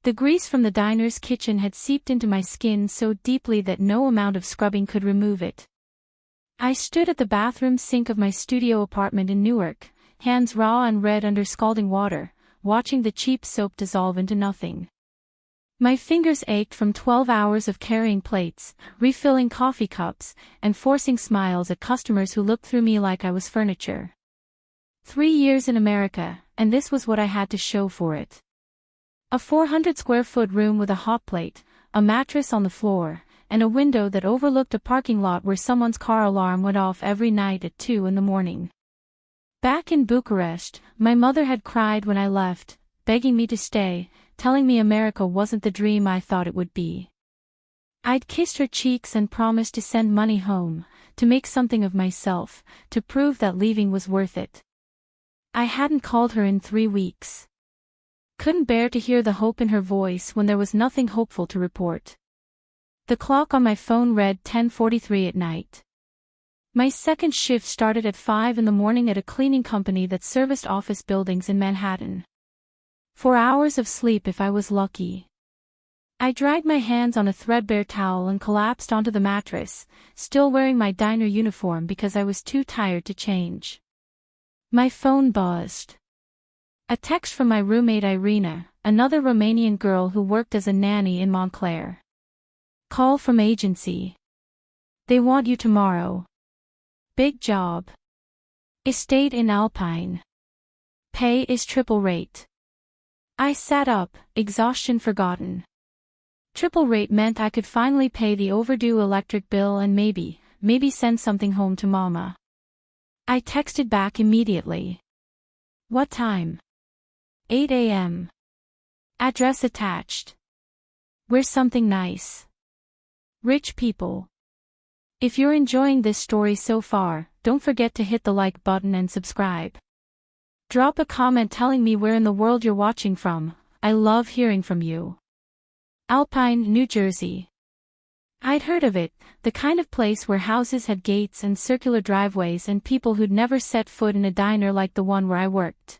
The grease from the diner's kitchen had seeped into my skin so deeply that no amount of scrubbing could remove it. I stood at the bathroom sink of my studio apartment in Newark, hands raw and red under scalding water, watching the cheap soap dissolve into nothing. My fingers ached from 12 hours of carrying plates, refilling coffee cups, and forcing smiles at customers who looked through me like I was furniture. 3 years in America, and this was what I had to show for it. A 400-square-foot room with a hotplate, a mattress on the floor, and a window that overlooked a parking lot where someone's car alarm went off every night at 2 in the morning. Back in Bucharest, my mother had cried when I left, begging me to stay, telling me America wasn't the dream I thought it would be. I'd kissed her cheeks and promised to send money home, to make something of myself, to prove that leaving was worth it. I hadn't called her in 3 weeks. Couldn't bear to hear the hope in her voice when there was nothing hopeful to report. The clock on my phone read 10:43 at night. My second shift started at 5 in the morning at a cleaning company that serviced office buildings in Manhattan. 4 hours of sleep if I was lucky. I dried my hands on a threadbare towel and collapsed onto the mattress, still wearing my diner uniform because I was too tired to change. My phone buzzed. A text from my roommate Irina, another Romanian girl who worked as a nanny in Montclair. Call from agency. They want you tomorrow. Big job. Estate in Alpine. Pay is triple rate. I sat up, exhaustion forgotten. Triple rate meant I could finally pay the overdue electric bill and maybe send something home to Mama. I texted back immediately. What time? 8 a.m. Address attached. Where's something nice? Rich people. If you're enjoying this story so far, don't forget to hit the like button and subscribe. Drop a comment telling me where in the world you're watching from. I love hearing from you. Alpine, New Jersey. I'd heard of it, the kind of place where houses had gates and circular driveways and people who'd never set foot in a diner like the one where I worked.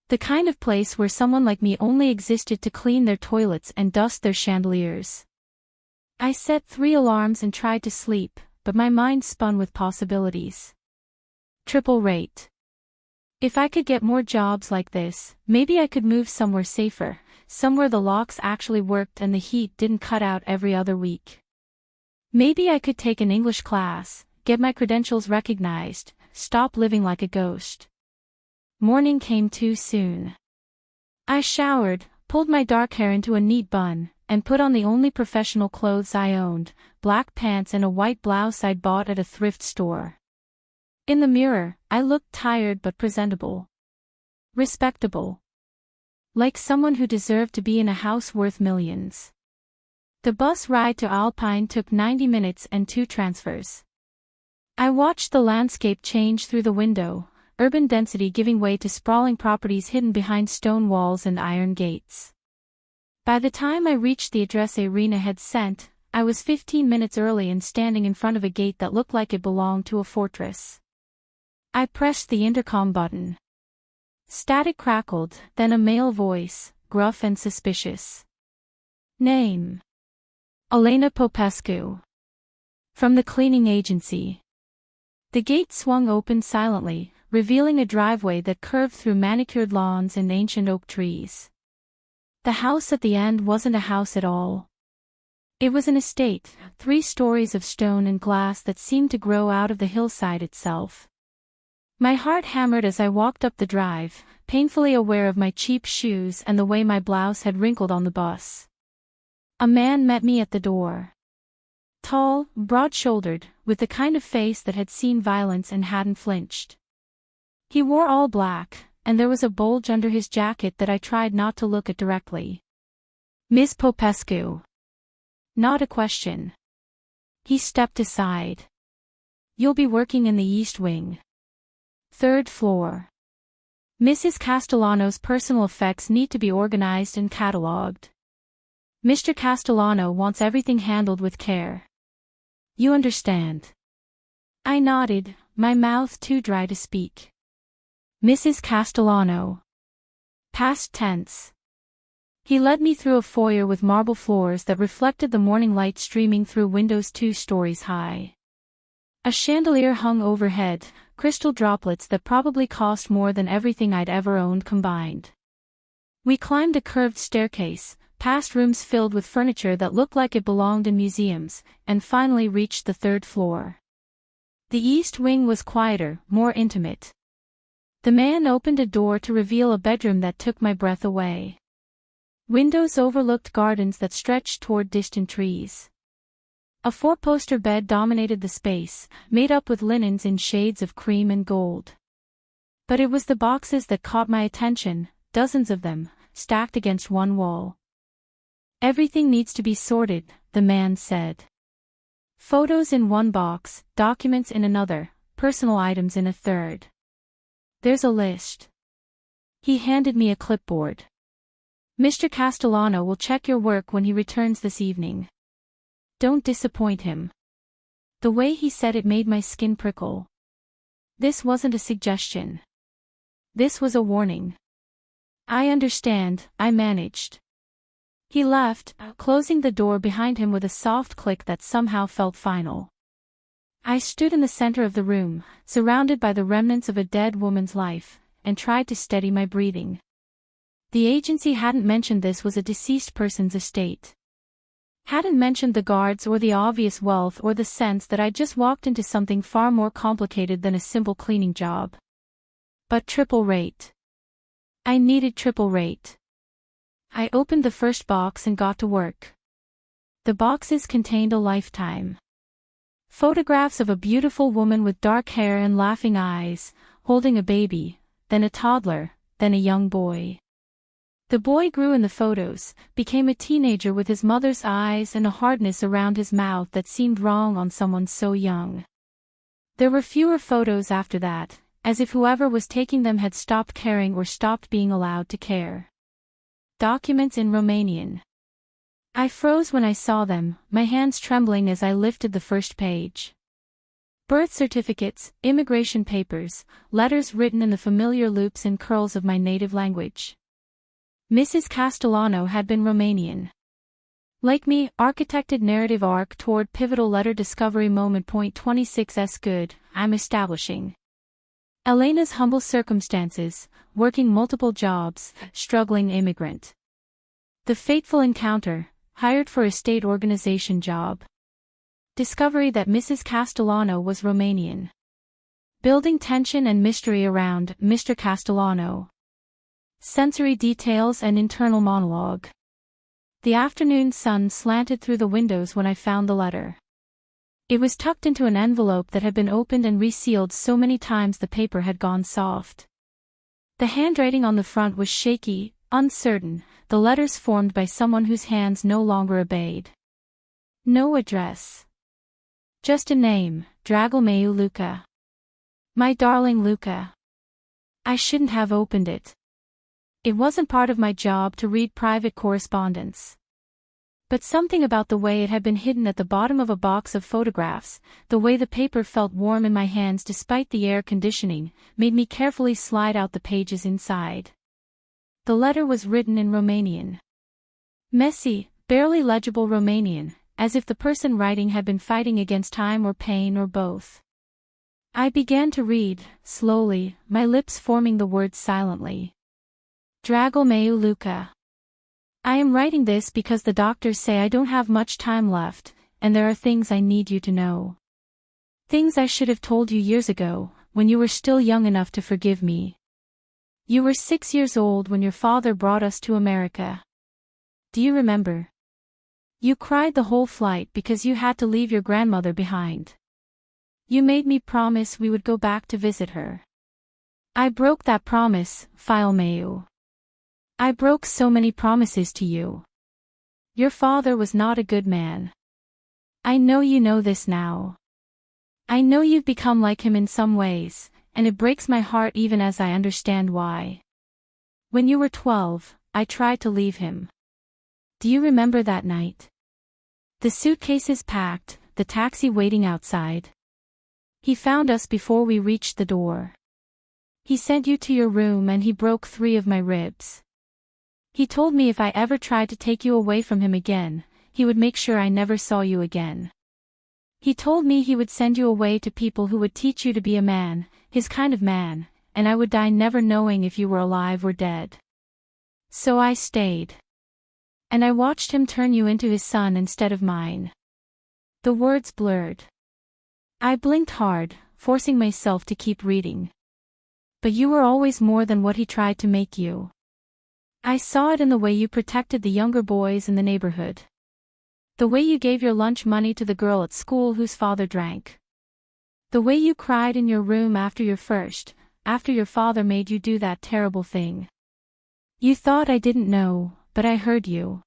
The kind of place where someone like me only existed to clean their toilets and dust their chandeliers. I set 3 alarms and tried to sleep, but my mind spun with possibilities. Triple rate. If I could get more jobs like this, maybe I could move somewhere safer, somewhere the locks actually worked and the heat didn't cut out every other week. Maybe I could take an English class, get my credentials recognized, stop living like a ghost. Morning came too soon. I showered, pulled my dark hair into a neat bun, and put on the only professional clothes I owned, black pants and a white blouse I'd bought at a thrift store. In the mirror, I looked tired but presentable. Respectable. Like someone who deserved to be in a house worth millions. The bus ride to Alpine took 90 minutes and 2 transfers. I watched the landscape change through the window, urban density giving way to sprawling properties hidden behind stone walls and iron gates. By the time I reached the address Irina had sent, I was 15 minutes early and standing in front of a gate that looked like it belonged to a fortress. I pressed the intercom button. Static crackled, then a male voice, gruff and suspicious. Name. Elena Popescu. From the cleaning agency. The gate swung open silently, revealing a driveway that curved through manicured lawns and ancient oak trees. The house at the end wasn't a house at all. It was an estate, 3 stories of stone and glass that seemed to grow out of the hillside itself. My heart hammered as I walked up the drive, painfully aware of my cheap shoes and the way my blouse had wrinkled on the bus. A man met me at the door. Tall, broad-shouldered, with the kind of face that had seen violence and hadn't flinched. He wore all black, and there was a bulge under his jacket that I tried not to look at directly. Ms. Popescu. Not a question. He stepped aside. You'll be working in the East Wing. 3rd floor. Mrs. Castellano's personal effects need to be organized and catalogued. Mr. Castellano wants everything handled with care. You understand. I nodded, my mouth too dry to speak. Mrs. Castellano. Past tense. He led me through a foyer with marble floors that reflected the morning light streaming through windows 2 stories high. A chandelier hung overhead, crystal droplets that probably cost more than everything I'd ever owned combined. We climbed a curved staircase, past rooms filled with furniture that looked like it belonged in museums, and finally reached the 3rd floor. The east wing was quieter, more intimate. The man opened a door to reveal a bedroom that took my breath away. Windows overlooked gardens that stretched toward distant trees. A 4-poster bed dominated the space, made up with linens in shades of cream and gold. But it was the boxes that caught my attention, dozens of them, stacked against one wall. "Everything needs to be sorted," the man said. "Photos in one box, documents in another, personal items in a third. There's a list." He handed me a clipboard. "Mr. Castellano will check your work when he returns this evening. Don't disappoint him." The way he said it made my skin prickle. This wasn't a suggestion. This was a warning. "I understand," I managed. He left, closing the door behind him with a soft click that somehow felt final. I stood in the center of the room, surrounded by the remnants of a dead woman's life, and tried to steady my breathing. The agency hadn't mentioned this was a deceased person's estate. Hadn't mentioned the guards or the obvious wealth or the sense that I'd just walked into something far more complicated than a simple cleaning job. But triple rate. I needed triple rate. I opened the first box and got to work. The boxes contained a lifetime. Photographs of a beautiful woman with dark hair and laughing eyes, holding a baby, then a toddler, then a young boy. The boy grew in the photos, became a teenager with his mother's eyes and a hardness around his mouth that seemed wrong on someone so young. There were fewer photos after that, as if whoever was taking them had stopped caring or stopped being allowed to care. Documents in Romanian. I froze when I saw them, my hands trembling as I lifted the first page. Birth certificates, immigration papers, letters written in the familiar loops and curls of my native language. Mrs. Castellano had been Romanian. Like me, architected narrative arc toward pivotal letter discovery moment. Point 26's good, I'm establishing. Elena's humble circumstances, working multiple jobs, struggling immigrant. The fateful encounter, hired for a state organization job. Discovery that Mrs. Castellano was Romanian. Building tension and mystery around Mr. Castellano. Sensory details and internal monologue. The afternoon sun slanted through the windows when I found the letter. It was tucked into an envelope that had been opened and resealed so many times the paper had gone soft. The handwriting on the front was shaky, uncertain, the letters formed by someone whose hands no longer obeyed. No address. Just a name, Dragomeu Luca. My darling Luca. I shouldn't have opened it. It wasn't part of my job to read private correspondence. But something about the way it had been hidden at the bottom of a box of photographs, the way the paper felt warm in my hands despite the air conditioning, made me carefully slide out the pages inside. The letter was written in Romanian. Messy, barely legible Romanian, as if the person writing had been fighting against time or pain or both. I began to read, slowly, my lips forming the words silently. Dragomeu Luca. I am writing this because the doctors say I don't have much time left, and there are things I need you to know. Things I should have told you years ago, when you were still young enough to forgive me. You were 6 years old when your father brought us to America. Do you remember? You cried the whole flight because you had to leave your grandmother behind. You made me promise we would go back to visit her. I broke that promise, Filmeu. I broke so many promises to you. Your father was not a good man. I know you know this now. I know you've become like him in some ways, and it breaks my heart even as I understand why. When you were 12, I tried to leave him. Do you remember that night? The suitcases packed, the taxi waiting outside. He found us before we reached the door. He sent you to your room and he broke 3 of my ribs. He told me if I ever tried to take you away from him again, he would make sure I never saw you again. He told me he would send you away to people who would teach you to be a man, his kind of man, and I would die never knowing if you were alive or dead. So I stayed. And I watched him turn you into his son instead of mine. The words blurred. I blinked hard, forcing myself to keep reading. But you were always more than what he tried to make you. I saw it in the way you protected the younger boys in the neighborhood. The way you gave your lunch money to the girl at school whose father drank. The way you cried in your room after your father made you do that terrible thing. You thought I didn't know, but I heard you.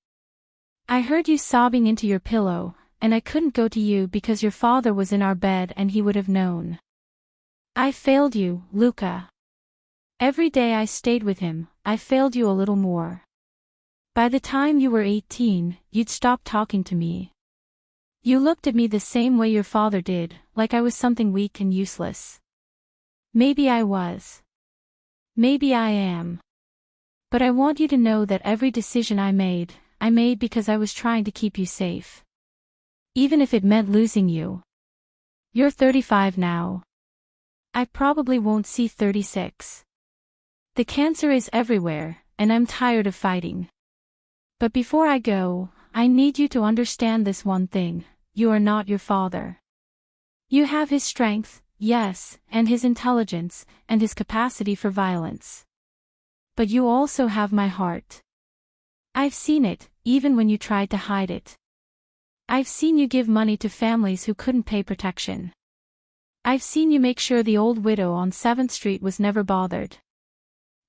I heard you sobbing into your pillow, and I couldn't go to you because your father was in our bed and he would have known. I failed you, Luca. Every day I stayed with him, I failed you a little more. By the time you were 18, you'd stopped talking to me. You looked at me the same way your father did, like I was something weak and useless. Maybe I was. Maybe I am. But I want you to know that every decision I made because I was trying to keep you safe. Even if it meant losing you. You're 35 now. I probably won't see 36. The cancer is everywhere, and I'm tired of fighting. But before I go, I need you to understand this one thing: you are not your father. You have his strength, yes, and his intelligence, and his capacity for violence. But you also have my heart. I've seen it, even when you tried to hide it. I've seen you give money to families who couldn't pay protection. I've seen you make sure the old widow on 7th Street was never bothered.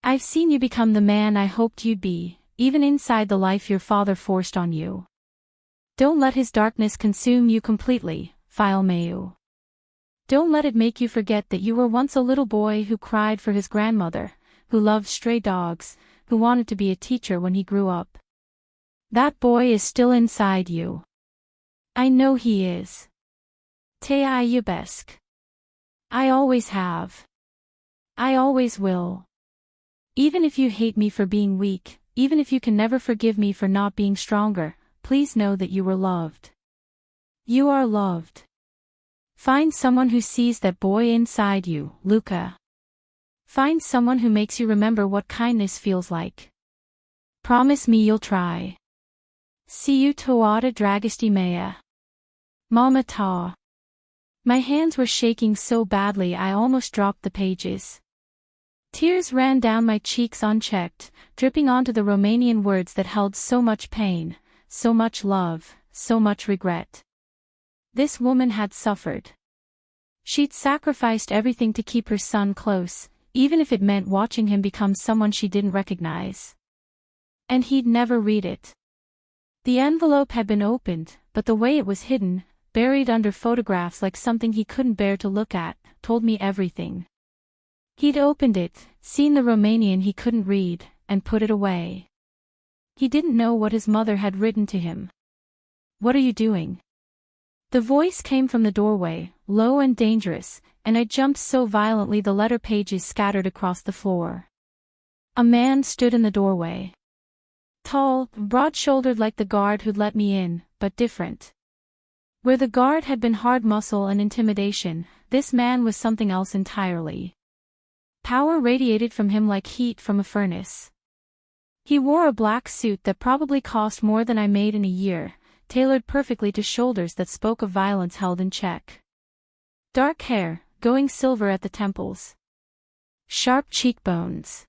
I've seen you become the man I hoped you'd be, even inside the life your father forced on you. Don't let his darkness consume you completely, Phil Mayu. Don't let it make you forget that you were once a little boy who cried for his grandmother, who loved stray dogs, who wanted to be a teacher when he grew up. That boy is still inside you. I know he is. Te iubesc. I always have. I always will. Even if you hate me for being weak, even if you can never forgive me for not being stronger, please know that you were loved. You are loved. Find someone who sees that boy inside you, Luca. Find someone who makes you remember what kindness feels like. Promise me you'll try. See you toada dragisti mea. Mama ta. My hands were shaking so badly I almost dropped the pages. Tears ran down my cheeks unchecked, dripping onto the Romanian words that held so much pain, so much love, so much regret. This woman had suffered. She'd sacrificed everything to keep her son close, even if it meant watching him become someone she didn't recognize. And he'd never read it. The envelope had been opened, but the way it was hidden, buried under photographs like something he couldn't bear to look at, told me everything. He'd opened it, seen the Romanian he couldn't read, and put it away. He didn't know what his mother had written to him. "What are you doing?" The voice came from the doorway, low and dangerous, and I jumped so violently the letter pages scattered across the floor. A man stood in the doorway. Tall, broad-shouldered like the guard who'd let me in, but different. Where the guard had been hard muscle and intimidation, this man was something else entirely. Power radiated from him like heat from a furnace. He wore a black suit that probably cost more than I made in a year, tailored perfectly to shoulders that spoke of violence held in check. Dark hair, going silver at the temples. Sharp cheekbones.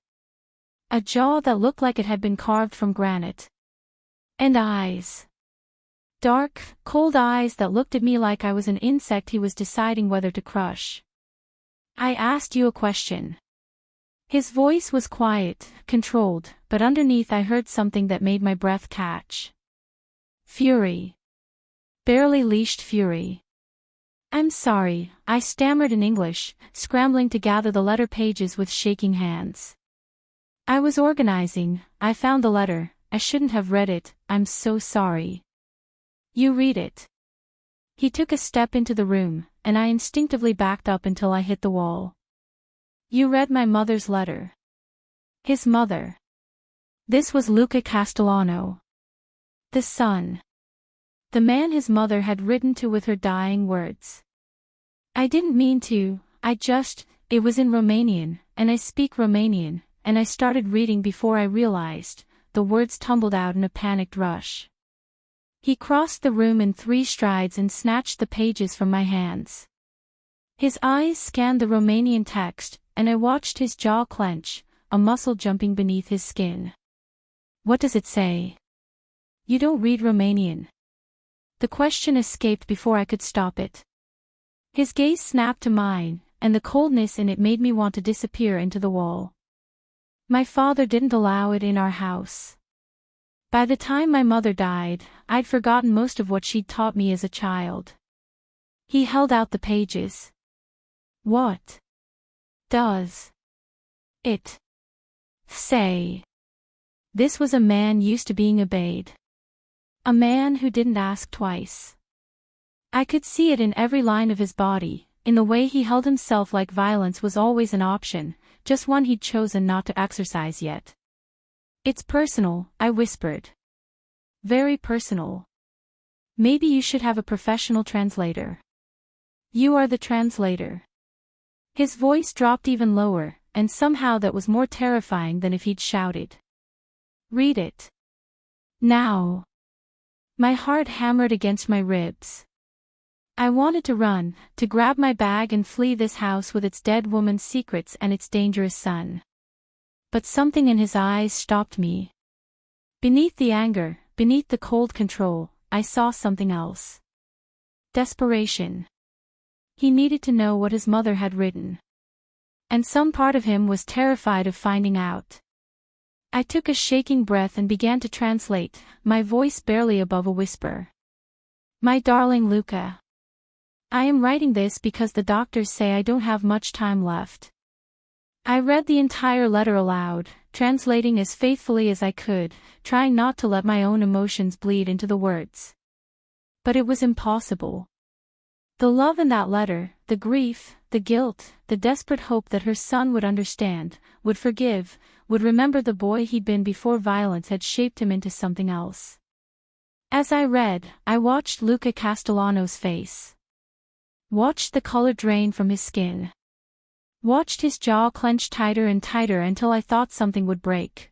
A jaw that looked like it had been carved from granite. And eyes. Dark, cold eyes that looked at me like I was an insect he was deciding whether to crush. "I asked you a question." His voice was quiet, controlled, but underneath I heard something that made my breath catch. Fury. Barely leashed fury. "I'm sorry," I stammered in English, scrambling to gather the letter pages with shaking hands. "I was organizing, I found the letter, I shouldn't have read it, I'm so sorry." "You read it." He took a step into the room, and I instinctively backed up until I hit the wall. "You read my mother's letter." His mother. This was Luca Castellano. The son. The man his mother had written to with her dying words. I didn't mean to, it was in Romanian, and I speak Romanian, and I started reading before I realized, the words tumbled out in a panicked rush. He crossed the room in 3 strides and snatched the pages from my hands. His eyes scanned the Romanian text, and I watched his jaw clench, a muscle jumping beneath his skin. What does it say? You don't read Romanian. The question escaped before I could stop it. His gaze snapped to mine, and the coldness in it made me want to disappear into the wall. My father didn't allow it in our house. By the time my mother died, I'd forgotten most of what she'd taught me as a child. He held out the pages. What does it say? This was a man used to being obeyed. A man who didn't ask twice. I could see it in every line of his body, in the way he held himself like violence was always an option, just one he'd chosen not to exercise yet. It's personal, I whispered. Very personal. Maybe you should have a professional translator. You are the translator. His voice dropped even lower, and somehow that was more terrifying than if he'd shouted. Read it. Now. My heart hammered against my ribs. I wanted to run, to grab my bag and flee this house with its dead woman's secrets and its dangerous son. But something in his eyes stopped me. Beneath the anger, beneath the cold control, I saw something else. Desperation. He needed to know what his mother had written. And some part of him was terrified of finding out. I took a shaking breath and began to translate, my voice barely above a whisper. My darling Luca. I am writing this because the doctors say I don't have much time left. I read the entire letter aloud, translating as faithfully as I could, trying not to let my own emotions bleed into the words. But it was impossible. The love in that letter, the grief, the guilt, the desperate hope that her son would understand, would forgive, would remember the boy he'd been before violence had shaped him into something else. As I read, I watched Luca Castellano's face. Watched the color drain from his skin. Watched his jaw clench tighter and tighter until I thought something would break.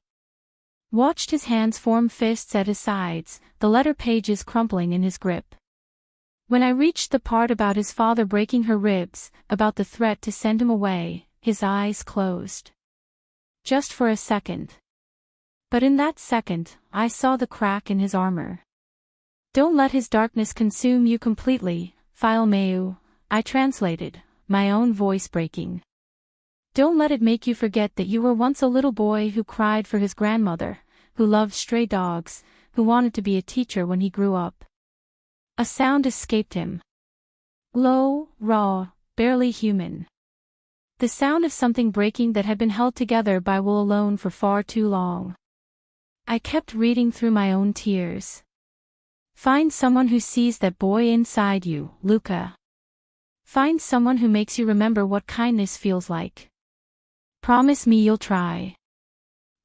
Watched his hands form fists at his sides, the letter pages crumpling in his grip. When I reached the part about his father breaking her ribs, about the threat to send him away, his eyes closed. Just for a second. But in that second, I saw the crack in his armor. Don't let his darkness consume you completely, File meu, I translated, my own voice breaking. Don't let it make you forget that you were once a little boy who cried for his grandmother, who loved stray dogs, who wanted to be a teacher when he grew up. A sound escaped him. Low, raw, barely human. The sound of something breaking that had been held together by will alone for far too long. I kept reading through my own tears. Find someone who sees that boy inside you, Luca. Find someone who makes you remember what kindness feels like. Promise me you'll try.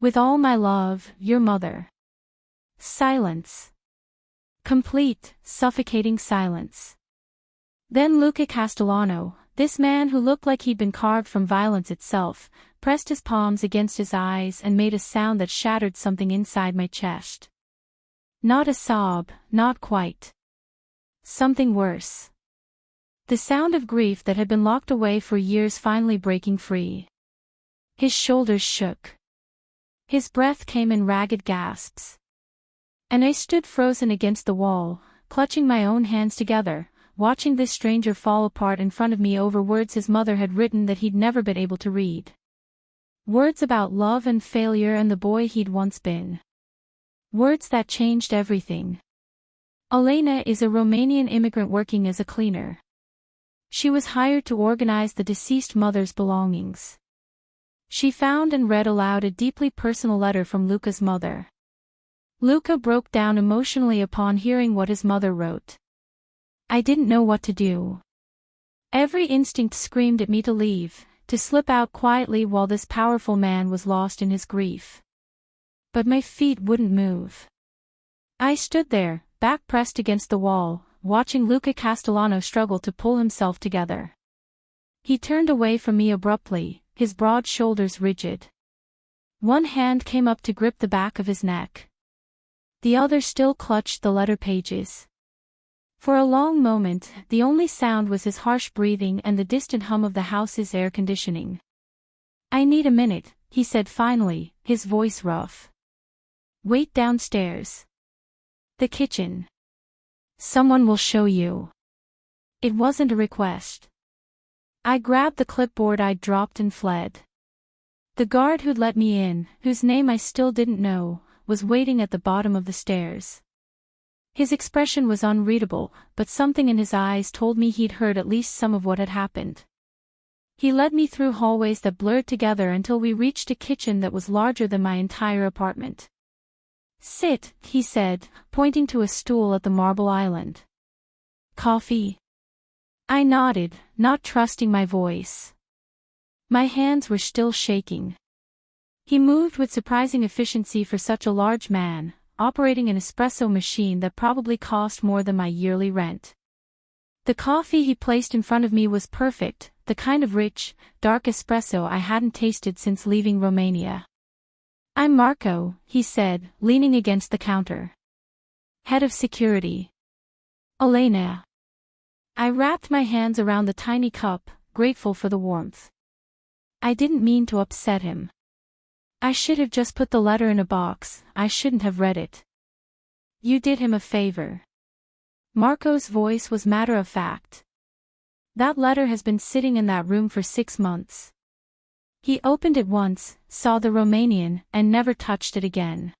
With all my love, your mother. Silence. Complete, suffocating silence. Then Luca Castellano, this man who looked like he'd been carved from violence itself, pressed his palms against his eyes and made a sound that shattered something inside my chest. Not a sob, not quite. Something worse. The sound of grief that had been locked away for years finally breaking free. His shoulders shook. His breath came in ragged gasps. And I stood frozen against the wall, clutching my own hands together, watching this stranger fall apart in front of me over words his mother had written that he'd never been able to read. Words about love and failure and the boy he'd once been. Words that changed everything. Elena is a Romanian immigrant working as a cleaner. She was hired to organize the deceased mother's belongings. She found and read aloud a deeply personal letter from Luca's mother. Luca broke down emotionally upon hearing what his mother wrote. I didn't know what to do. Every instinct screamed at me to leave, to slip out quietly while this powerful man was lost in his grief. but my feet wouldn't move. I stood there, back pressed against the wall, watching Luca Castellano struggle to pull himself together. He turned away from me abruptly, his broad shoulders rigid. One hand came up to grip the back of his neck. The other still clutched the letter pages. For a long moment, the only sound was his harsh breathing and the distant hum of the house's air conditioning. "I need a minute," he said finally, his voice rough. "Wait downstairs. The kitchen. Someone will show you." It wasn't a request. I grabbed the clipboard I'd dropped and fled. The guard who'd let me in, whose name I still didn't know, was waiting at the bottom of the stairs. His expression was unreadable, but something in his eyes told me he'd heard at least some of what had happened. He led me through hallways that blurred together until we reached a kitchen that was larger than my entire apartment. "Sit," he said, pointing to a stool at the marble island. "Coffee?" I nodded, not trusting my voice. My hands were still shaking. He moved with surprising efficiency for such a large man, operating an espresso machine that probably cost more than my yearly rent. The coffee he placed in front of me was perfect, the kind of rich, dark espresso I hadn't tasted since leaving Romania. "I'm Marco," he said, leaning against the counter. "Head of security. Elena." I wrapped my hands around the tiny cup, grateful for the warmth. I didn't mean to upset him. I should have just put the letter in a box, I shouldn't have read it. "You did him a favor." Marco's voice was matter-of-fact. "That letter has been sitting in that room for 6 months. He opened it once, saw the Romanian, and never touched it again.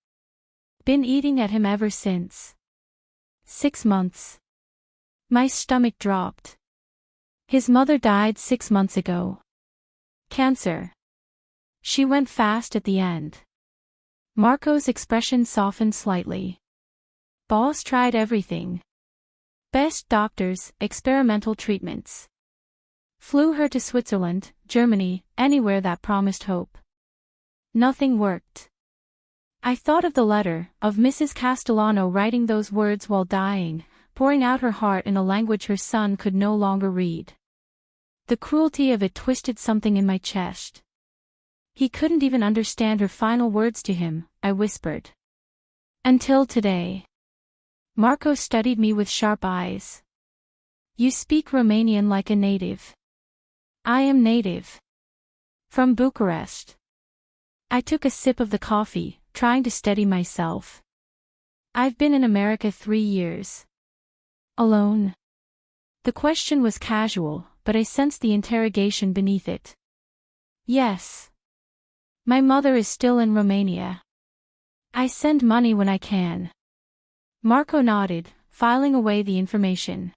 Been eating at him ever since." 6 months. My stomach dropped. "His mother died 6 months ago. Cancer. She went fast at the end." Marco's expression softened slightly. "Boss tried everything. Best doctors, experimental treatments. Flew her to Switzerland, Germany, anywhere that promised hope. Nothing worked." I thought of the letter, of Mrs. Castellano writing those words while dying, pouring out her heart in a language her son could no longer read. The cruelty of it twisted something in my chest. "He couldn't even understand her final words to him," I whispered. "Until today." Marco studied me with sharp eyes. "You speak Romanian like a native." "I am native. From Bucharest." I took a sip of the coffee, trying to steady myself. "I've been in America 3 years. Alone?" The question was casual, but I sensed the interrogation beneath it. "Yes. My mother is still in Romania. I send money when I can." Marco nodded, filing away the information.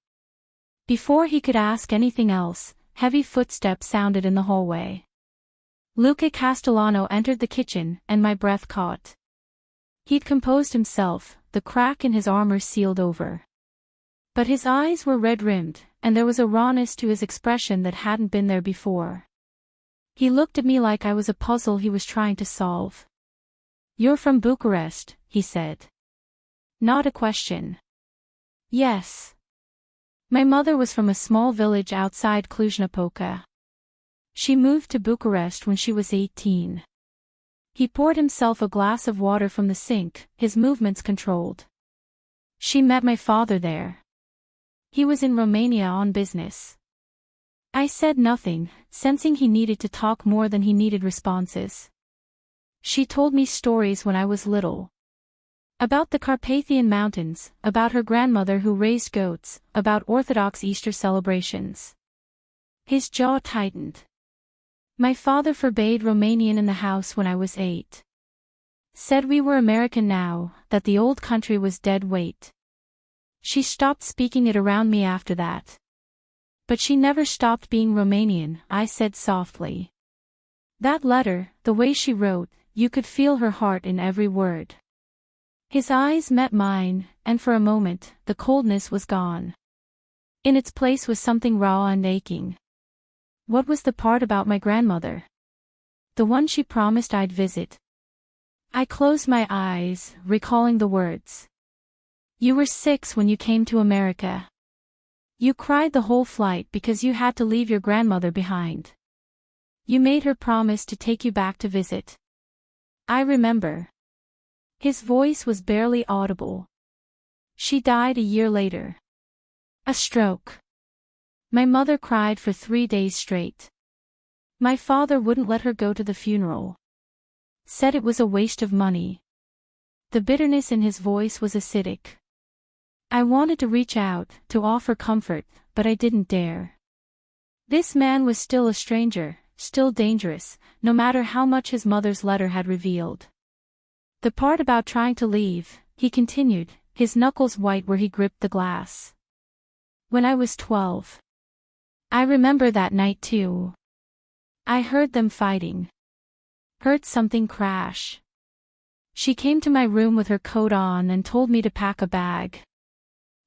Before he could ask anything else, heavy footsteps sounded in the hallway. Luca Castellano entered the kitchen, and my breath caught. He'd composed himself, the crack in his armor sealed over. But his eyes were red-rimmed, and there was a rawness to his expression that hadn't been there before. He looked at me like I was a puzzle he was trying to solve. "You're from Bucharest," he said. Not a question. "Yes. My mother was from a small village outside Cluj-Napoca. She moved to Bucharest when she was 18. He poured himself a glass of water from the sink, his movements controlled. "She met my father there. He was in Romania on business." I said nothing, sensing he needed to talk more than he needed responses. "She told me stories when I was little. About the Carpathian Mountains, about her grandmother who raised goats, about Orthodox Easter celebrations." His jaw tightened. "My father forbade Romanian in the house when I was 8. Said we were American now, that the old country was dead weight. She stopped speaking it around me after that. But she never stopped being Romanian," I said softly. "That letter, the way she wrote, you could feel her heart in every word." His eyes met mine, and for a moment, the coldness was gone. In its place was something raw and aching. What was the part about my grandmother? The one she promised I'd visit. I closed my eyes, recalling the words. You were 6 when you came to America. You cried the whole flight because you had to leave your grandmother behind. You made her promise to take you back to visit. I remember. His voice was barely audible. She died a year later. A stroke. My mother cried for 3 days straight. My father wouldn't let her go to the funeral. Said it was a waste of money. The bitterness in his voice was acidic. I wanted to reach out, to offer comfort, but I didn't dare. This man was still a stranger, still dangerous, no matter how much his mother's letter had revealed. The part about trying to leave, he continued, his knuckles white where he gripped the glass. When I was 12. I remember that night too. I heard them fighting. Heard something crash. She came to my room with her coat on and told me to pack a bag.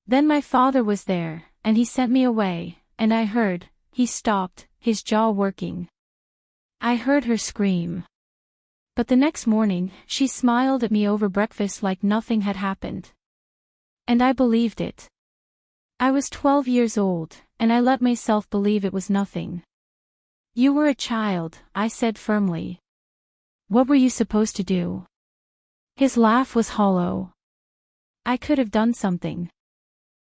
Then my father was there, and he sent me away, and I heard, he stopped, his jaw working. I heard her scream. But the next morning, she smiled at me over breakfast like nothing had happened. And I believed it. I was 12 years old, and I let myself believe it was nothing. You were a child, I said firmly. What were you supposed to do? His laugh was hollow. I could have done something.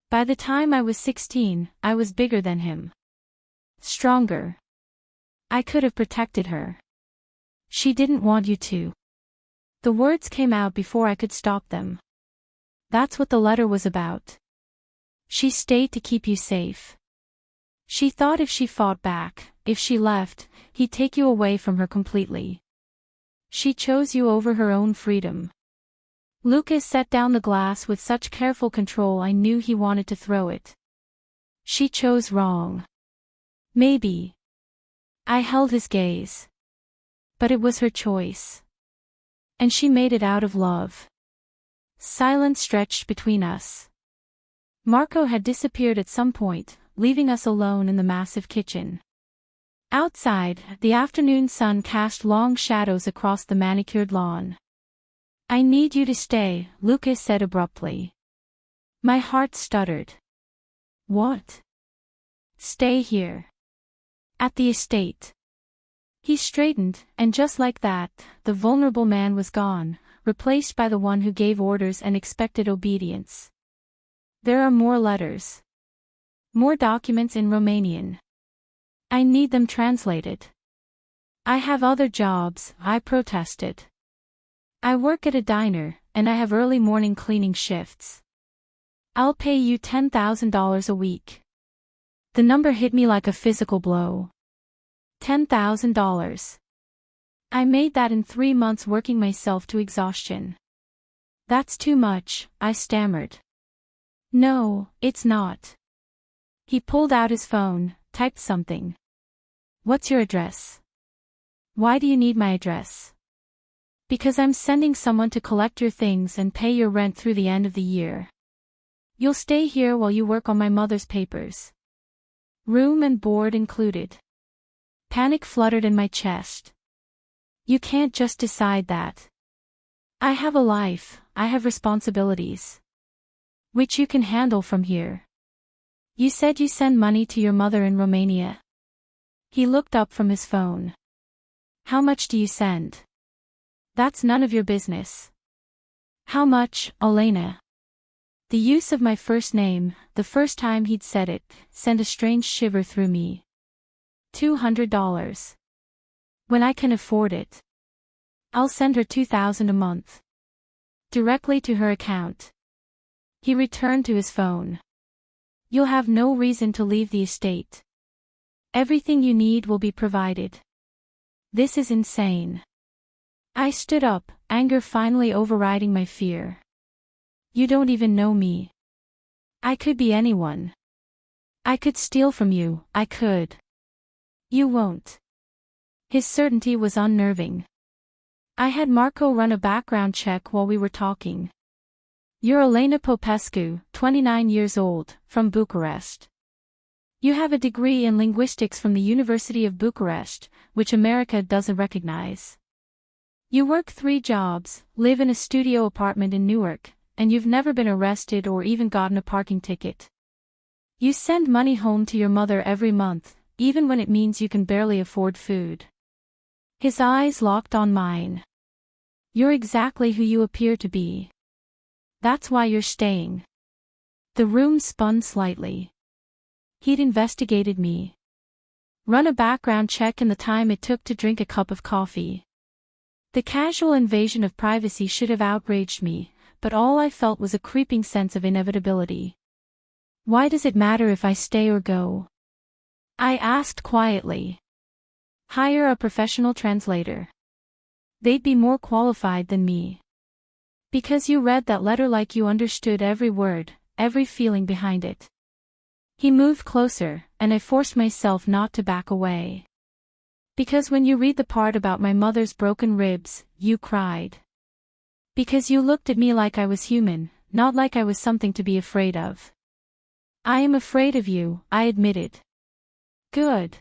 By the time I was 16, I was bigger than him. Stronger. I could have protected her. She didn't want you to. The words came out before I could stop them. That's what the letter was about. She stayed to keep you safe. She thought if she fought back, if she left, he'd take you away from her completely. She chose you over her own freedom. Lucas set down the glass with such careful control I knew he wanted to throw it. She chose wrong. Maybe. I held his gaze. But it was her choice. And she made it out of love. Silence stretched between us. Marco had disappeared at some point, leaving us alone in the massive kitchen. Outside, the afternoon sun cast long shadows across the manicured lawn. I need you to stay, Lucas said abruptly. My heart stuttered. What? Stay here. At the estate. He straightened, and just like that, the vulnerable man was gone, replaced by the one who gave orders and expected obedience. There are more letters. More documents in Romanian. I need them translated. I have other jobs, I protested. I work at a diner, and I have early morning cleaning shifts. I'll pay you $10,000 a week. The number hit me like a physical blow. $10,000. I made that in 3 months working myself to exhaustion. That's too much, I stammered. No, it's not. He pulled out his phone, typed something. What's your address? Why do you need my address? Because I'm sending someone to collect your things and pay your rent through the end of the year. You'll stay here while you work on my mother's papers. Room and board included. Panic fluttered in my chest. You can't just decide that. I have a life, I have responsibilities. Which you can handle from here. You said you send money to your mother in Romania. He looked up from his phone. How much do you send? That's none of your business. How much, Elena? The use of my first name, the first time he'd said it, sent a strange shiver through me. $200. When I can afford it. I'll send her $2,000 a month. Directly to her account. He returned to his phone. You'll have no reason to leave the estate. Everything you need will be provided. This is insane. I stood up, anger finally overriding my fear. You don't even know me. I could be anyone. I could steal from you, I could. You won't. His certainty was unnerving. I had Marco run a background check while we were talking. You're Elena Popescu, 29 years old, from Bucharest. You have a degree in linguistics from the University of Bucharest, which America doesn't recognize. You work 3 jobs, live in a studio apartment in Newark, and you've never been arrested or even gotten a parking ticket. You send money home to your mother every month, even when it means you can barely afford food. His eyes locked on mine. You're exactly who you appear to be. That's why you're staying. The room spun slightly. He'd investigated me. Run a background check in the time it took to drink a cup of coffee. The casual invasion of privacy should have outraged me, but all I felt was a creeping sense of inevitability. Why does it matter if I stay or go? I asked quietly. Hire a professional translator. They'd be more qualified than me. Because you read that letter like you understood every word, every feeling behind it. He moved closer, and I forced myself not to back away. Because when you read the part about my mother's broken ribs, you cried. Because you looked at me like I was human, not like I was something to be afraid of. I am afraid of you, I admitted. Good.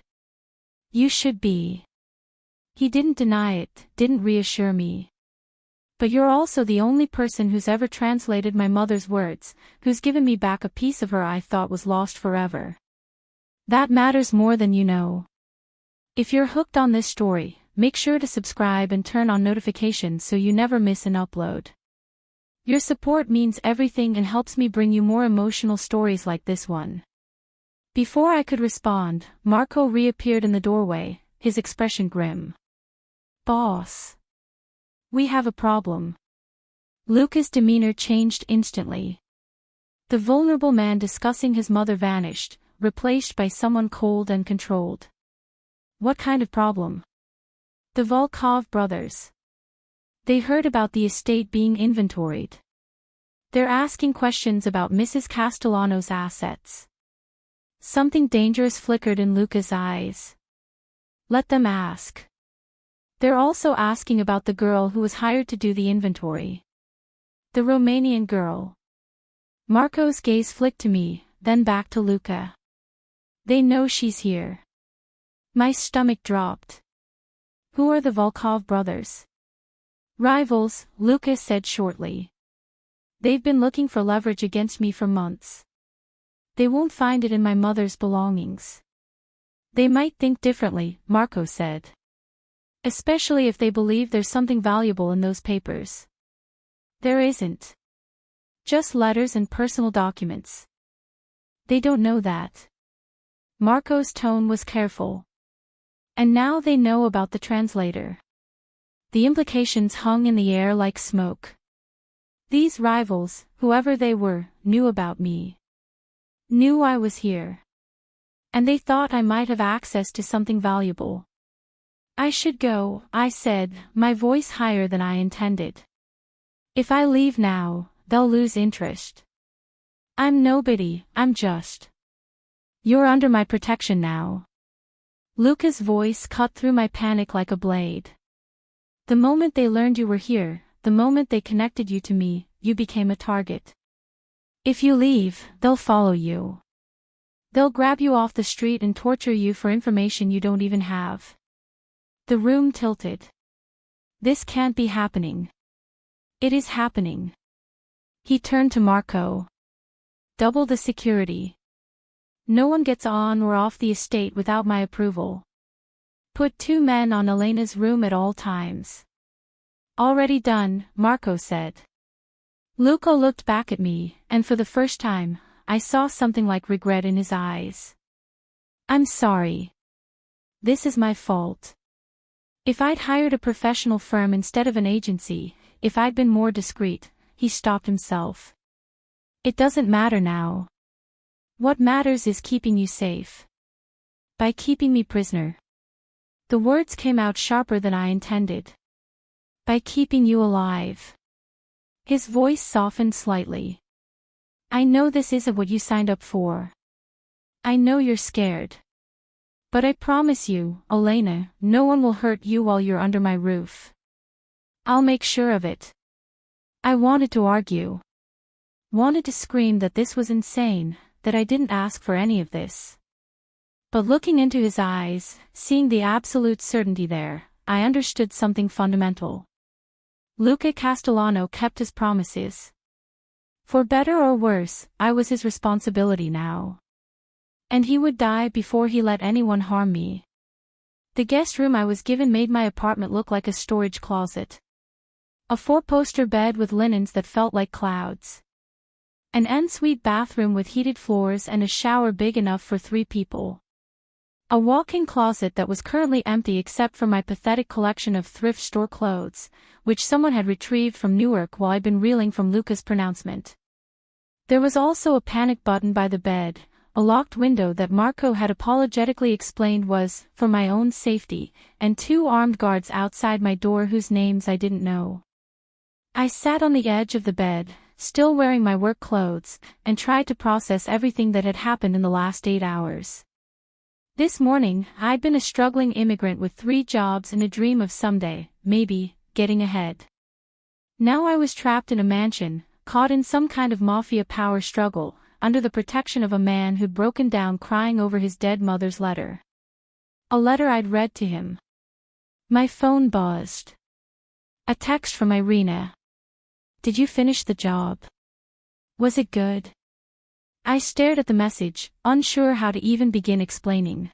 You should be. He didn't deny it, didn't reassure me. But you're also the only person who's ever translated my mother's words, who's given me back a piece of her I thought was lost forever. That matters more than you know. If you're hooked on this story, make sure to subscribe and turn on notifications so you never miss an upload. Your support means everything and helps me bring you more emotional stories like this one. Before I could respond, Marco reappeared in the doorway, his expression grim. Boss. We have a problem. Luca's demeanor changed instantly. The vulnerable man discussing his mother vanished, replaced by someone cold and controlled. What kind of problem? The Volkov brothers. They heard about the estate being inventoried. They're asking questions about Mrs. Castellano's assets. Something dangerous flickered in Luca's eyes. Let them ask. They're also asking about the girl who was hired to do the inventory. The Romanian girl. Marco's gaze flicked to me, then back to Luca. They know she's here. My stomach dropped. Who are the Volkov brothers? Rivals, Luca said shortly. They've been looking for leverage against me for months. They won't find it in my mother's belongings. They might think differently, Marco said. Especially if they believe there's something valuable in those papers. There isn't. Just letters and personal documents. They don't know that. Marco's tone was careful. And now they know about the translator. The implications hung in the air like smoke. These rivals, whoever they were, knew about me. Knew I was here. And they thought I might have access to something valuable. I should go, I said, my voice higher than I intended. If I leave now, they'll lose interest. I'm nobody, I'm just. You're under my protection now. Luca's voice cut through my panic like a blade. The moment they learned you were here, the moment they connected you to me, you became a target. If you leave, they'll follow you. They'll grab you off the street and torture you for information you don't even have. The room tilted. This can't be happening. It is happening. He turned to Marco. Double the security. No one gets on or off the estate without my approval. Put 2 men on Elena's room at all times. Already done, Marco said. Luca looked back at me, and for the first time, I saw something like regret in his eyes. I'm sorry. This is my fault. If I'd hired a professional firm instead of an agency, if I'd been more discreet, he stopped himself. It doesn't matter now. What matters is keeping you safe. By keeping me prisoner. The words came out sharper than I intended. By keeping you alive. His voice softened slightly. I know this isn't what you signed up for. I know you're scared. But I promise you, Elena, no one will hurt you while you're under my roof. I'll make sure of it. I wanted to argue. Wanted to scream that this was insane, that I didn't ask for any of this. But looking into his eyes, seeing the absolute certainty there, I understood something fundamental. Luca Castellano kept his promises. For better or worse, I was his responsibility now. And he would die before he let anyone harm me. The guest room I was given made my apartment look like a storage closet. A four-poster bed with linens that felt like clouds. An ensuite bathroom with heated floors and a shower big enough for 3 people. A walk-in closet that was currently empty except for my pathetic collection of thrift store clothes, which someone had retrieved from Newark while I'd been reeling from Luca's pronouncement. There was also a panic button by the bed, a locked window that Marco had apologetically explained was for my own safety, and 2 armed guards outside my door whose names I didn't know. I sat on the edge of the bed, still wearing my work clothes, and tried to process everything that had happened in the last 8 hours. This morning, I'd been a struggling immigrant with 3 jobs and a dream of someday, maybe, getting ahead. Now I was trapped in a mansion, caught in some kind of mafia power struggle, under the protection of a man who'd broken down crying over his dead mother's letter. A letter I'd read to him. My phone buzzed. A text from Irina. Did you finish the job? Was it good? I stared at the message, unsure how to even begin explaining.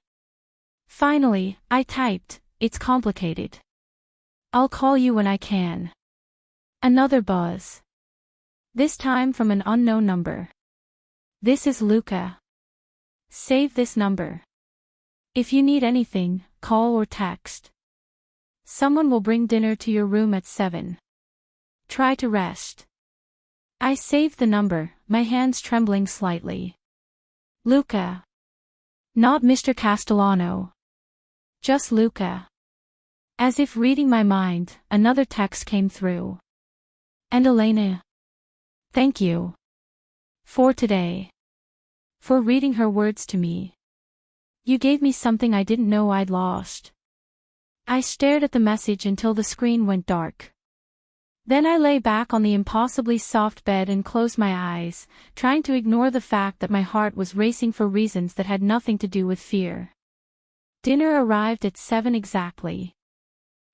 Finally, I typed, it's complicated. I'll call you when I can. Another buzz. This time from an unknown number. This is Luca. Save this number. If you need anything, call or text. Someone will bring dinner to your room at 7. Try to rest. I saved the number, my hands trembling slightly. Luca. Not Mr. Castellano. Just Luca. As if reading my mind, another text came through. And Elena. Thank you. For today. For reading her words to me. You gave me something I didn't know I'd lost. I stared at the message until the screen went dark. Then I lay back on the impossibly soft bed and closed my eyes, trying to ignore the fact that my heart was racing for reasons that had nothing to do with fear. Dinner arrived at 7 exactly.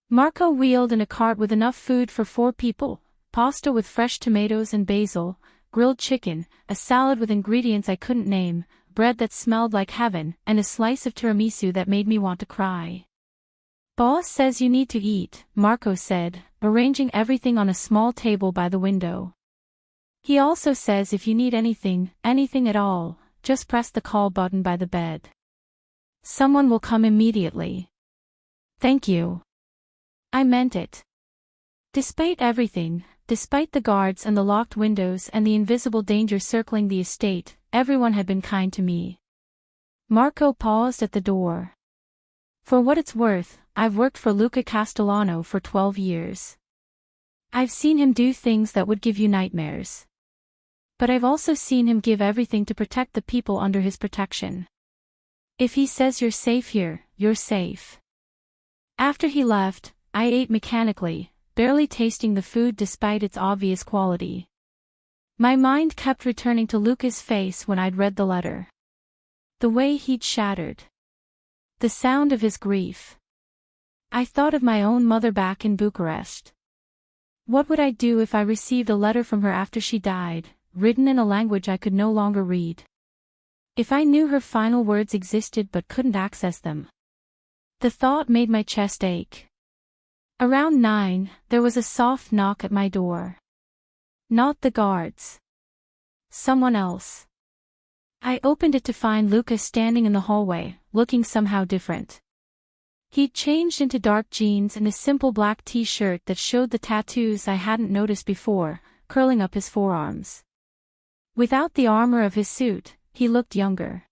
Marco wheeled in a cart with enough food for 4 people, pasta with fresh tomatoes and basil, grilled chicken, a salad with ingredients I couldn't name, bread that smelled like heaven, and a slice of tiramisu that made me want to cry. Boss says you need to eat, Marco said, arranging everything on a small table by the window. He also says if you need anything at all, just press the call button by the bed. Someone will come immediately. Thank you. I meant it. Despite everything, despite the guards and the locked windows and the invisible danger circling the estate, everyone had been kind to me. Marco paused at the door. For what it's worth, I've worked for Luca Castellano for 12 years. I've seen him do things that would give you nightmares. But I've also seen him give everything to protect the people under his protection. If he says you're safe here, you're safe. After he left, I ate mechanically, barely tasting the food despite its obvious quality. My mind kept returning to Luca's face when I'd read the letter. The way he'd shattered. The sound of his grief. I thought of my own mother back in Bucharest. What would I do if I received a letter from her after she died, written in a language I could no longer read? If I knew her final words existed but couldn't access them. The thought made my chest ache. Around 9, there was a soft knock at my door. Not the guards. Someone else. I opened it to find Luca standing in the hallway, looking somehow different. He'd changed into dark jeans and a simple black t-shirt that showed the tattoos I hadn't noticed before, curling up his forearms. Without the armor of his suit, he looked younger.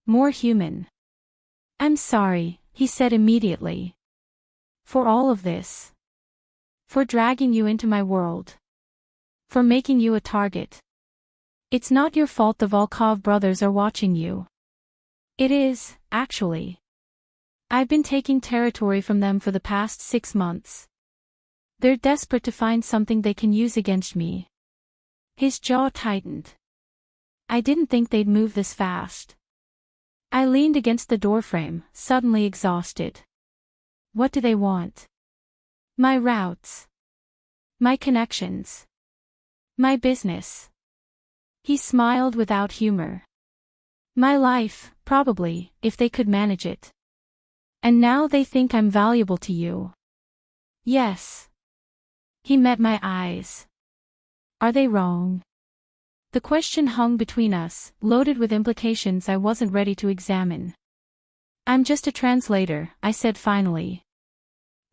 More human. I'm sorry, he said immediately. For all of this. For dragging you into my world. For making you a target. It's not your fault the Volkov brothers are watching you. It is, actually. I've been taking territory from them for the past 6 months. They're desperate to find something they can use against me. His jaw tightened. I didn't think they'd move this fast. I leaned against the doorframe, suddenly exhausted. What do they want? My routes. My connections. My business. He smiled without humor. My life, probably, if they could manage it. And now they think I'm valuable to you. Yes. He met my eyes. Are they wrong? The question hung between us, loaded with implications I wasn't ready to examine. I'm just a translator, I said finally.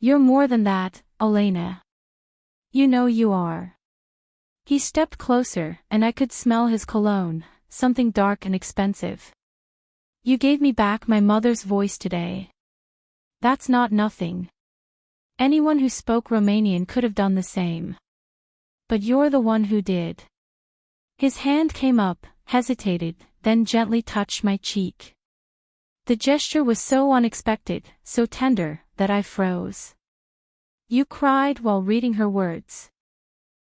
You're more than that, Elena. You know you are. He stepped closer, and I could smell his cologne, something dark and expensive. You gave me back my mother's voice today. That's not nothing. Anyone who spoke Romanian could have done the same. But you're the one who did. His hand came up, hesitated, then gently touched my cheek. The gesture was so unexpected, so tender, that I froze. You cried while reading her words.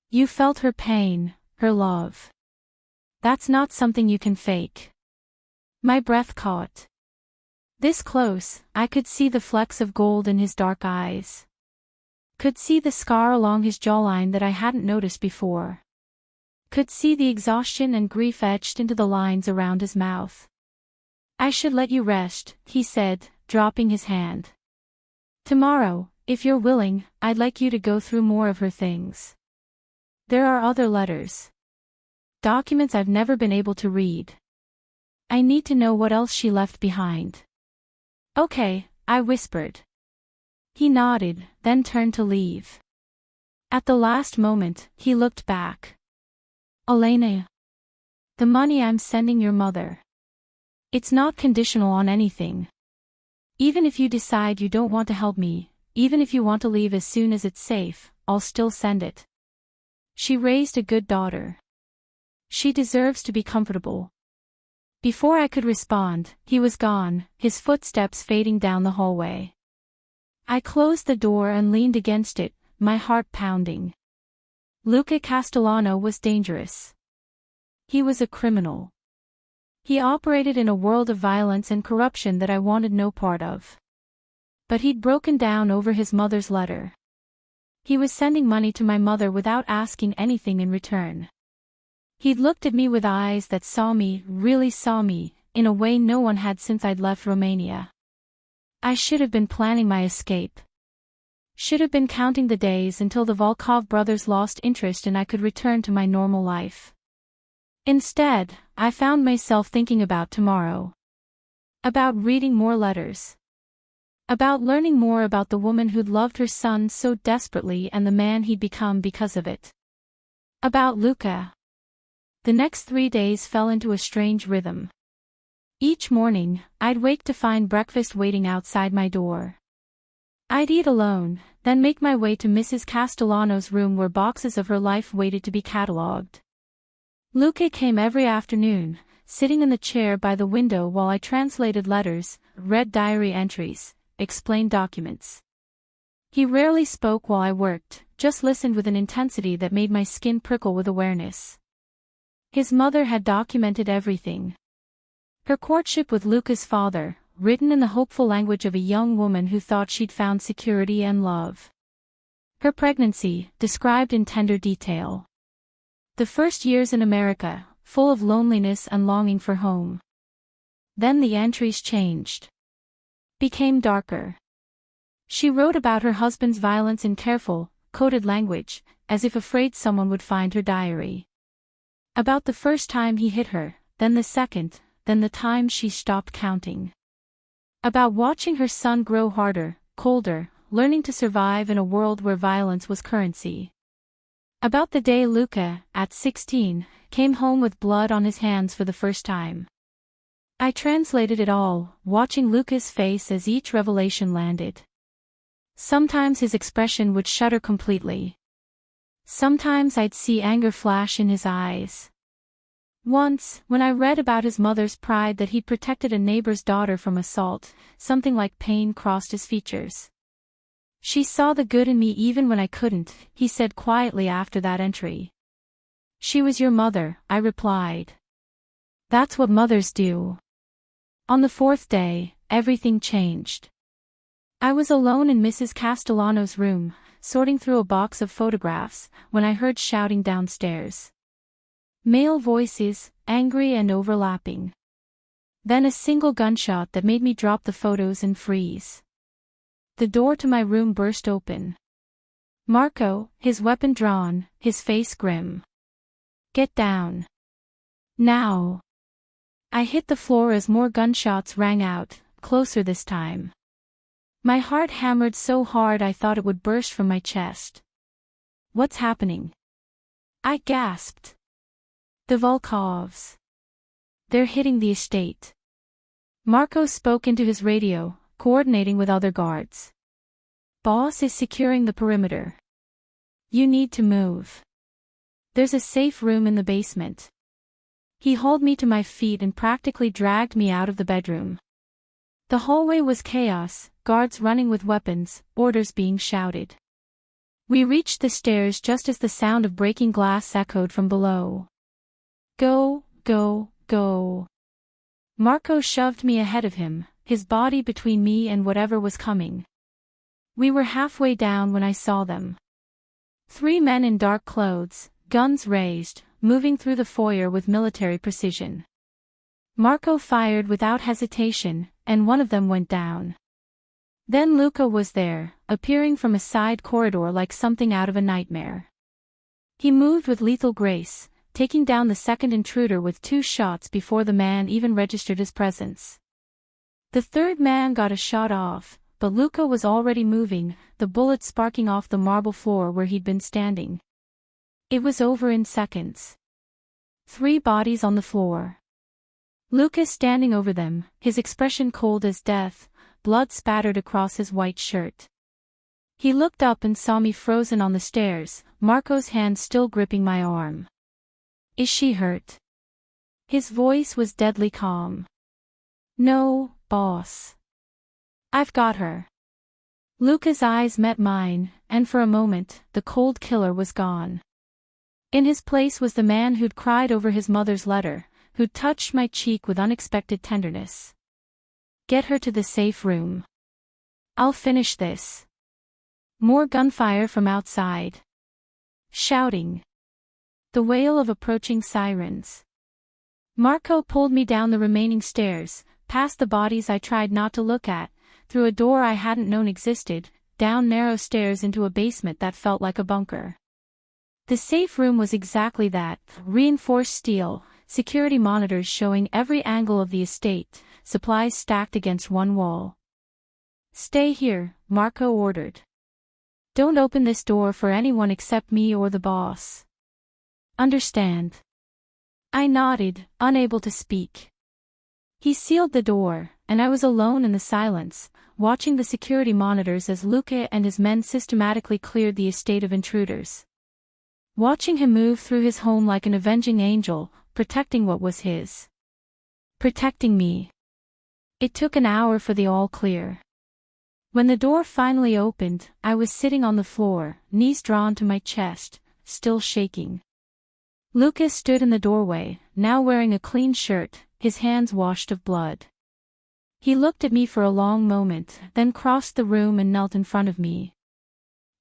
You felt her pain, her love. That's not something you can fake. My breath caught. This close, I could see the flecks of gold in his dark eyes. Could see the scar along his jawline that I hadn't noticed before. Could see the exhaustion and grief etched into the lines around his mouth. I should let you rest, he said, dropping his hand. Tomorrow, if you're willing, I'd like you to go through more of her things. There are other letters. Documents I've never been able to read. I need to know what else she left behind. Okay, I whispered. He nodded, then turned to leave. At the last moment, he looked back. Elena. The money I'm sending your mother. It's not conditional on anything. Even if you decide you don't want to help me, even if you want to leave as soon as it's safe, I'll still send it. She raised a good daughter. She deserves to be comfortable. Before I could respond, he was gone, his footsteps fading down the hallway. I closed the door and leaned against it, my heart pounding. Luca Castellano was dangerous. He was a criminal. He operated in a world of violence and corruption that I wanted no part of. But he'd broken down over his mother's letter. He was sending money to my mother without asking anything in return. He'd looked at me with eyes that saw me, really saw me, in a way no one had since I'd left Romania. I should have been planning my escape. Should have been counting the days until the Volkov brothers lost interest and I could return to my normal life. Instead, I found myself thinking about tomorrow. About reading more letters. About learning more about the woman who'd loved her son so desperately and the man he'd become because of it. About Luca. The next 3 days fell into a strange rhythm. Each morning, I'd wake to find breakfast waiting outside my door. I'd eat alone, then make my way to Mrs. Castellano's room where boxes of her life waited to be catalogued. Luca came every afternoon, sitting in the chair by the window while I translated letters, read diary entries, explained documents. He rarely spoke while I worked, just listened with an intensity that made my skin prickle with awareness. His mother had documented everything. Her courtship with Luca's father, written in the hopeful language of a young woman who thought she'd found security and love. Her pregnancy, described in tender detail. The first years in America, full of loneliness and longing for home. Then the entries changed. Became darker. She wrote about her husband's violence in careful, coded language, as if afraid someone would find her diary. About the first time he hit her, then the second, then the time she stopped counting. About watching her son grow harder, colder, learning to survive in a world where violence was currency. About the day Luca, at 16, came home with blood on his hands for the first time. I translated it all, watching Luca's face as each revelation landed. Sometimes his expression would shudder completely. Sometimes I'd see anger flash in his eyes. Once, when I read about his mother's pride that he'd protected a neighbor's daughter from assault, something like pain crossed his features. She saw the good in me even when I couldn't, he said quietly after that entry. She was your mother, I replied. That's what mothers do. On the 4th day, everything changed. I was alone in Mrs. Castellano's room, sorting through a box of photographs, when I heard shouting downstairs. Male voices, angry and overlapping. Then a single gunshot that made me drop the photos and freeze. The door to my room burst open. Marco, his weapon drawn, his face grim. "Get down. Now." I hit the floor as more gunshots rang out, closer this time. My heart hammered so hard I thought it would burst from my chest. "What's happening?" I gasped. "The Volkovs. They're hitting the estate." Marco spoke into his radio, coordinating with other guards. "Boss is securing the perimeter. You need to move. There's a safe room in the basement." He hauled me to my feet and practically dragged me out of the bedroom. The hallway was chaos, guards running with weapons, orders being shouted. We reached the stairs just as the sound of breaking glass echoed from below. "Go, go, go." Marco shoved me ahead of him, his body between me and whatever was coming. We were halfway down when I saw them. 3 men in dark clothes, guns raised, moving through the foyer with military precision. Marco fired without hesitation, and one of them went down. Then Luca was there, appearing from a side corridor like something out of a nightmare. He moved with lethal grace, taking down the second intruder with 2 shots before the man even registered his presence. The third man got a shot off, but Luca was already moving, the bullet sparking off the marble floor where he'd been standing. It was over in seconds. 3 bodies on the floor. Luca standing over them, his expression cold as death, blood spattered across his white shirt. He looked up and saw me frozen on the stairs, Marco's hand still gripping my arm. "Is she hurt?" His voice was deadly calm. "No, boss. I've got her." Luca's eyes met mine, and for a moment, the cold killer was gone. In his place was the man who'd cried over his mother's letter, who'd touched my cheek with unexpected tenderness. "Get her to the safe room. I'll finish this." More gunfire from outside. Shouting. The wail of approaching sirens. Marco pulled me down the remaining stairs, past the bodies I tried not to look at, through a door I hadn't known existed, down narrow stairs into a basement that felt like a bunker. The safe room was exactly that, reinforced steel, security monitors showing every angle of the estate, supplies stacked against one wall. "Stay here," Marco ordered. "Don't open this door for anyone except me or the boss. Understand?" I nodded, unable to speak. He sealed the door, and I was alone in the silence, watching the security monitors as Luca and his men systematically cleared the estate of intruders. Watching him move through his home like an avenging angel, protecting what was his. Protecting me. It took an hour for the all clear. When the door finally opened, I was sitting on the floor, knees drawn to my chest, still shaking. Lucas stood in the doorway, now wearing a clean shirt, his hands washed of blood. He looked at me for a long moment, then crossed the room and knelt in front of me.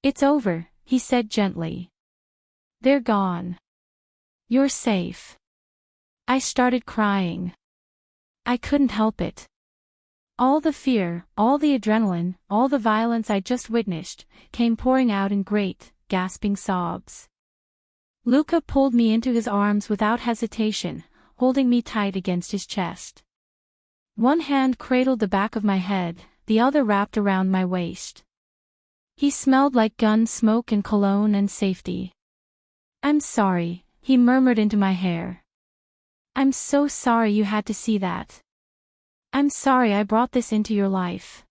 "It's over," he said gently. "They're gone. You're safe." I started crying. I couldn't help it. All the fear, all the adrenaline, all the violence I'd just witnessed, came pouring out in great, gasping sobs. Luca pulled me into his arms without hesitation, holding me tight against his chest. One hand cradled the back of my head, the other wrapped around my waist. He smelled like gun smoke and cologne and safety. "I'm sorry," he murmured into my hair. "I'm so sorry you had to see that. I'm sorry I brought this into your life."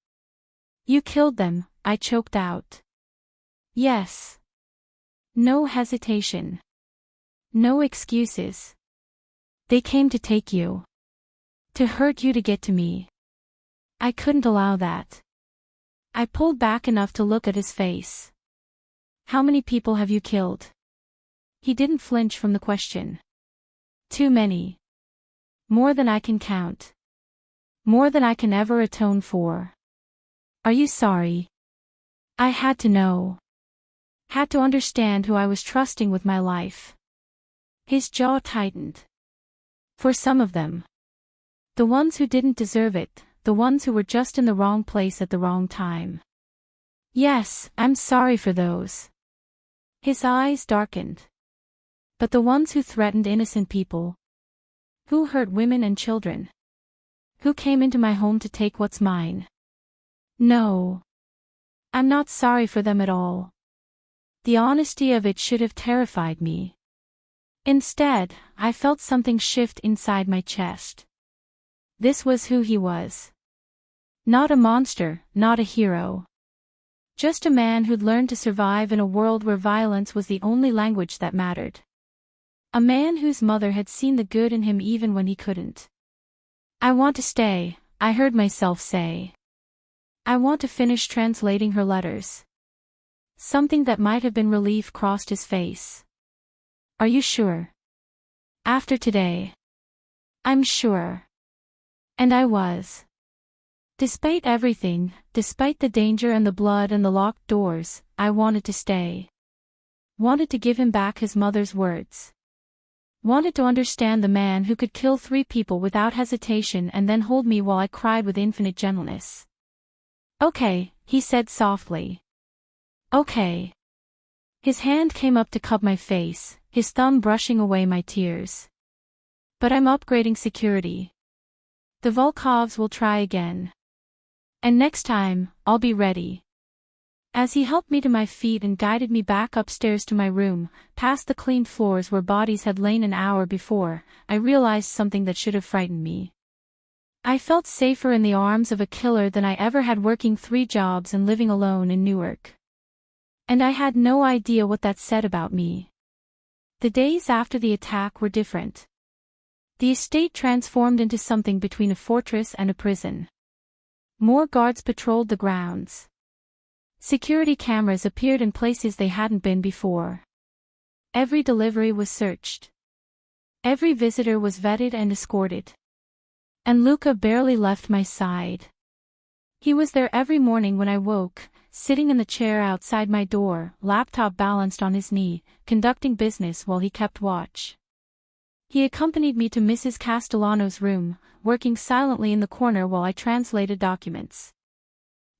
"You killed them," I choked out. "Yes." No hesitation. No excuses. "They came to take you. To hurt you to get to me. I couldn't allow that." I pulled back enough to look at his face. "How many people have you killed?" He didn't flinch from the question. "Too many. More than I can count. More than I can ever atone for." "Are you sorry?" I had to know. Had to understand who I was trusting with my life. His jaw tightened. For some of them. The ones who didn't deserve it, the ones who were just in the wrong place at the wrong time. Yes, I'm sorry for those. His eyes darkened. But the ones who threatened innocent people. Who hurt women and children. Who came into my home to take what's mine. No. I'm not sorry for them at all. The honesty of it should have terrified me. Instead, I felt something shift inside my chest. This was who he was. Not a monster, not a hero. Just a man who'd learned to survive in a world where violence was the only language that mattered. A man whose mother had seen the good in him even when he couldn't. I want to stay, I heard myself say. I want to finish translating her letters. Something that might have been relief crossed his face. Are you sure? After today? I'm sure. And I was. Despite everything, despite the danger and the blood and the locked doors, I wanted to stay. Wanted to give him back his mother's words. Wanted to understand the man who could kill 3 people without hesitation and then hold me while I cried with infinite gentleness. Okay, he said softly. Okay. His hand came up to cup my face, his thumb brushing away my tears. But I'm upgrading security. The Volkovs will try again. And next time, I'll be ready. As he helped me to my feet and guided me back upstairs to my room, past the cleaned floors where bodies had lain an hour before, I realized something that should have frightened me. I felt safer in the arms of a killer than I ever had, working 3 jobs and living alone in Newark. And I had no idea what that said about me. The days after the attack were different. The estate transformed into something between a fortress and a prison. More guards patrolled the grounds. Security cameras appeared in places they hadn't been before. Every delivery was searched. Every visitor was vetted and escorted. And Luca barely left my side. He was there every morning when I woke, sitting in the chair outside my door, laptop balanced on his knee, conducting business while he kept watch. He accompanied me to Mrs. Castellano's room, working silently in the corner while I translated documents.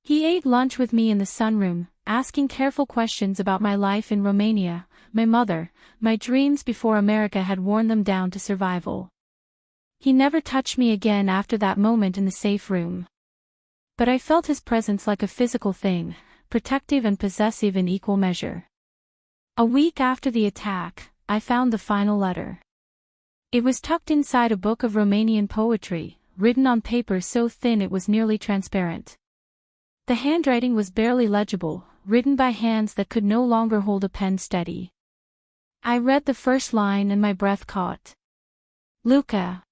He ate lunch with me in the sunroom, asking careful questions about my life in Romania, my mother, my dreams before America had worn them down to survival. He never touched me again after that moment in the safe room. But I felt his presence like a physical thing, protective and possessive in equal measure. A week after the attack, I found the final letter. It was tucked inside a book of Romanian poetry, written on paper so thin it was nearly transparent. The handwriting was barely legible, written by hands that could no longer hold a pen steady. I read the first line and my breath caught. Luca.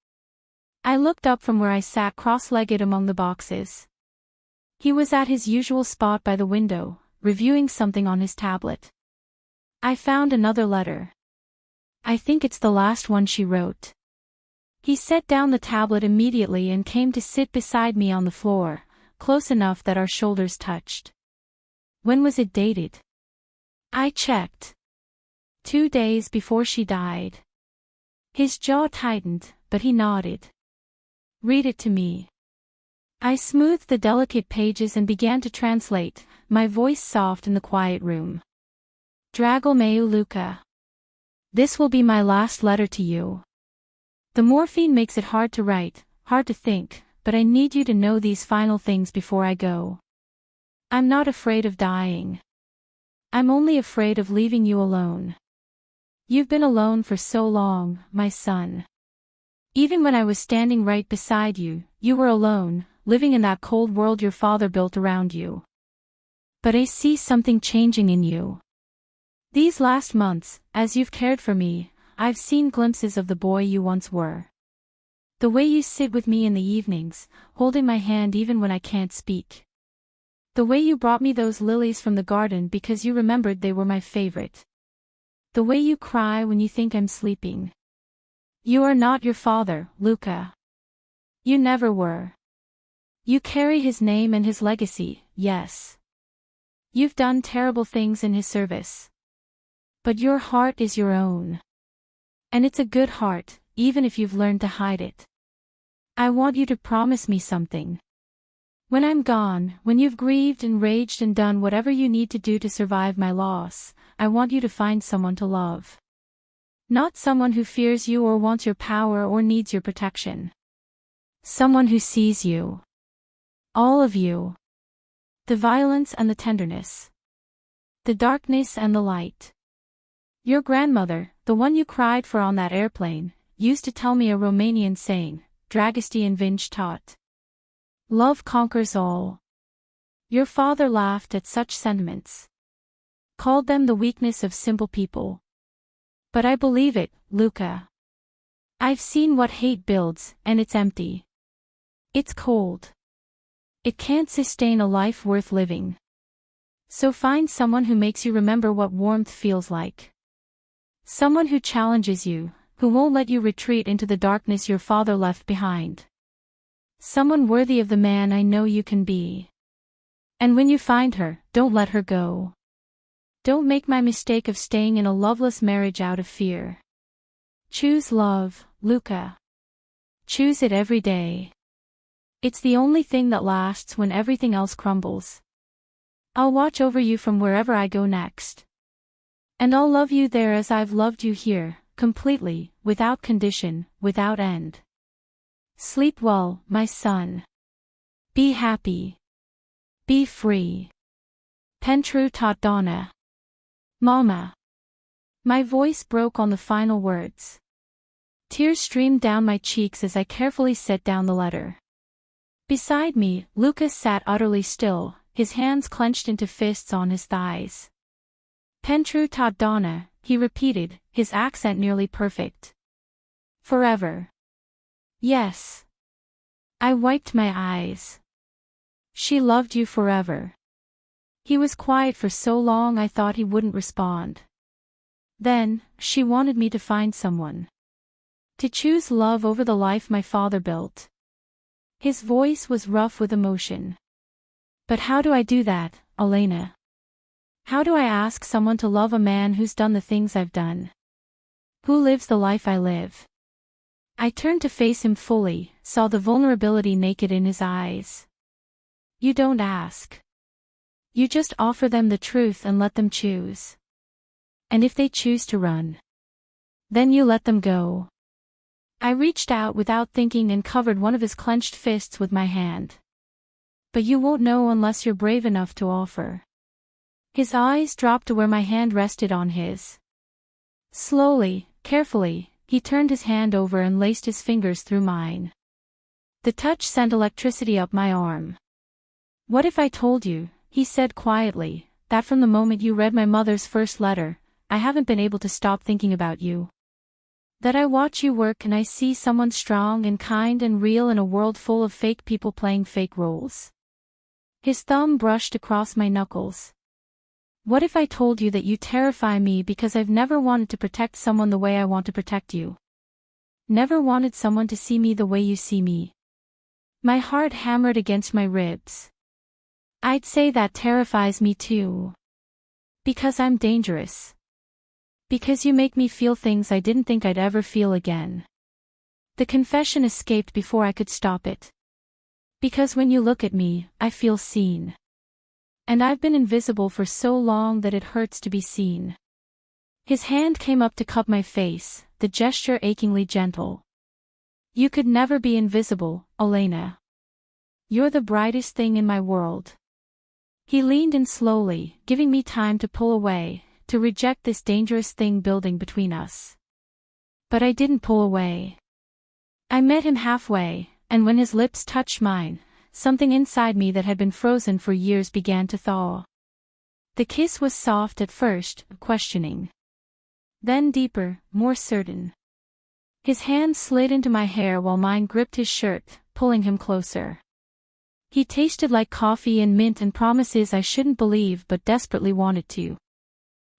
I looked up from where I sat cross-legged among the boxes. He was at his usual spot by the window, reviewing something on his tablet. I found another letter. I think it's the last one she wrote. He set down the tablet immediately and came to sit beside me on the floor, close enough that our shoulders touched. When was it dated? I checked. 2 days before she died. His jaw tightened, but he nodded. Read it to me. I smoothed the delicate pages and began to translate, my voice soft in the quiet room. Dragul meu Luca. This will be my last letter to you. The morphine makes it hard to write, hard to think, but I need you to know these final things before I go. I'm not afraid of dying. I'm only afraid of leaving you alone. You've been alone for so long, my son. Even when I was standing right beside you, you were alone, living in that cold world your father built around you. But I see something changing in you. These last months, as you've cared for me, I've seen glimpses of the boy you once were. The way you sit with me in the evenings, holding my hand even when I can't speak. The way you brought me those lilies from the garden because you remembered they were my favorite. The way you cry when you think I'm sleeping. You are not your father, Luca. You never were. You carry his name and his legacy, yes. You've done terrible things in his service. But your heart is your own. And it's a good heart, even if you've learned to hide it. I want you to promise me something. When I'm gone, when you've grieved and raged and done whatever you need to do to survive my loss, I want you to find someone to love. Not someone who fears you or wants your power or needs your protection. Someone who sees you. All of you. The violence and the tenderness. The darkness and the light. Your grandmother, the one you cried for on that airplane, used to tell me a Romanian saying, Dragostea învinge tot. Love conquers all. Your father laughed at such sentiments. Called them the weakness of simple people. But I believe it, Luca. I've seen what hate builds, and it's empty. It's cold. It can't sustain a life worth living. So find someone who makes you remember what warmth feels like. Someone who challenges you, who won't let you retreat into the darkness your father left behind. Someone worthy of the man I know you can be. And when you find her, don't let her go. Don't make my mistake of staying in a loveless marriage out of fear. Choose love, Luca. Choose it every day. It's the only thing that lasts when everything else crumbles. I'll watch over you from wherever I go next. And I'll love you there as I've loved you here, completely, without condition, without end. Sleep well, my son. Be happy. Be free. Pentru totdeauna. Mama. My voice broke on the final words. Tears streamed down my cheeks as I carefully set down the letter. Beside me, Lucas sat utterly still, his hands clenched into fists on his thighs. Pentru totdeauna, he repeated, his accent nearly perfect. Forever. Yes. I wiped my eyes. She loved you forever. He was quiet for so long I thought he wouldn't respond. Then, she wanted me to find someone. To choose love over the life my father built. His voice was rough with emotion. But how do I do that, Elena? How do I ask someone to love a man who's done the things I've done? Who lives the life I live? I turned to face him fully, saw the vulnerability naked in his eyes. You don't ask. You just offer them the truth and let them choose. And if they choose to run, then you let them go. I reached out without thinking and covered one of his clenched fists with my hand. But you won't know unless you're brave enough to offer. His eyes dropped to where my hand rested on his. Slowly, carefully, he turned his hand over and laced his fingers through mine. The touch sent electricity up my arm. What if I told you, he said quietly, that from the moment you read my mother's first letter, I haven't been able to stop thinking about you. That I watch you work and I see someone strong and kind and real in a world full of fake people playing fake roles. His thumb brushed across my knuckles. What if I told you that you terrify me because I've never wanted to protect someone the way I want to protect you? Never wanted someone to see me the way you see me. My heart hammered against my ribs. I'd say that terrifies me too. Because I'm dangerous. Because you make me feel things I didn't think I'd ever feel again. The confession escaped before I could stop it. Because when you look at me, I feel seen. And I've been invisible for so long that it hurts to be seen. His hand came up to cup my face, the gesture achingly gentle. You could never be invisible, Elena. You're the brightest thing in my world. He leaned in slowly, giving me time to pull away, to reject this dangerous thing building between us. But I didn't pull away. I met him halfway, and when his lips touched mine, something inside me that had been frozen for years began to thaw. The kiss was soft at first, questioning. Then deeper, more certain. His hand slid into my hair while mine gripped his shirt, pulling him closer. He tasted like coffee and mint and promises I shouldn't believe but desperately wanted to.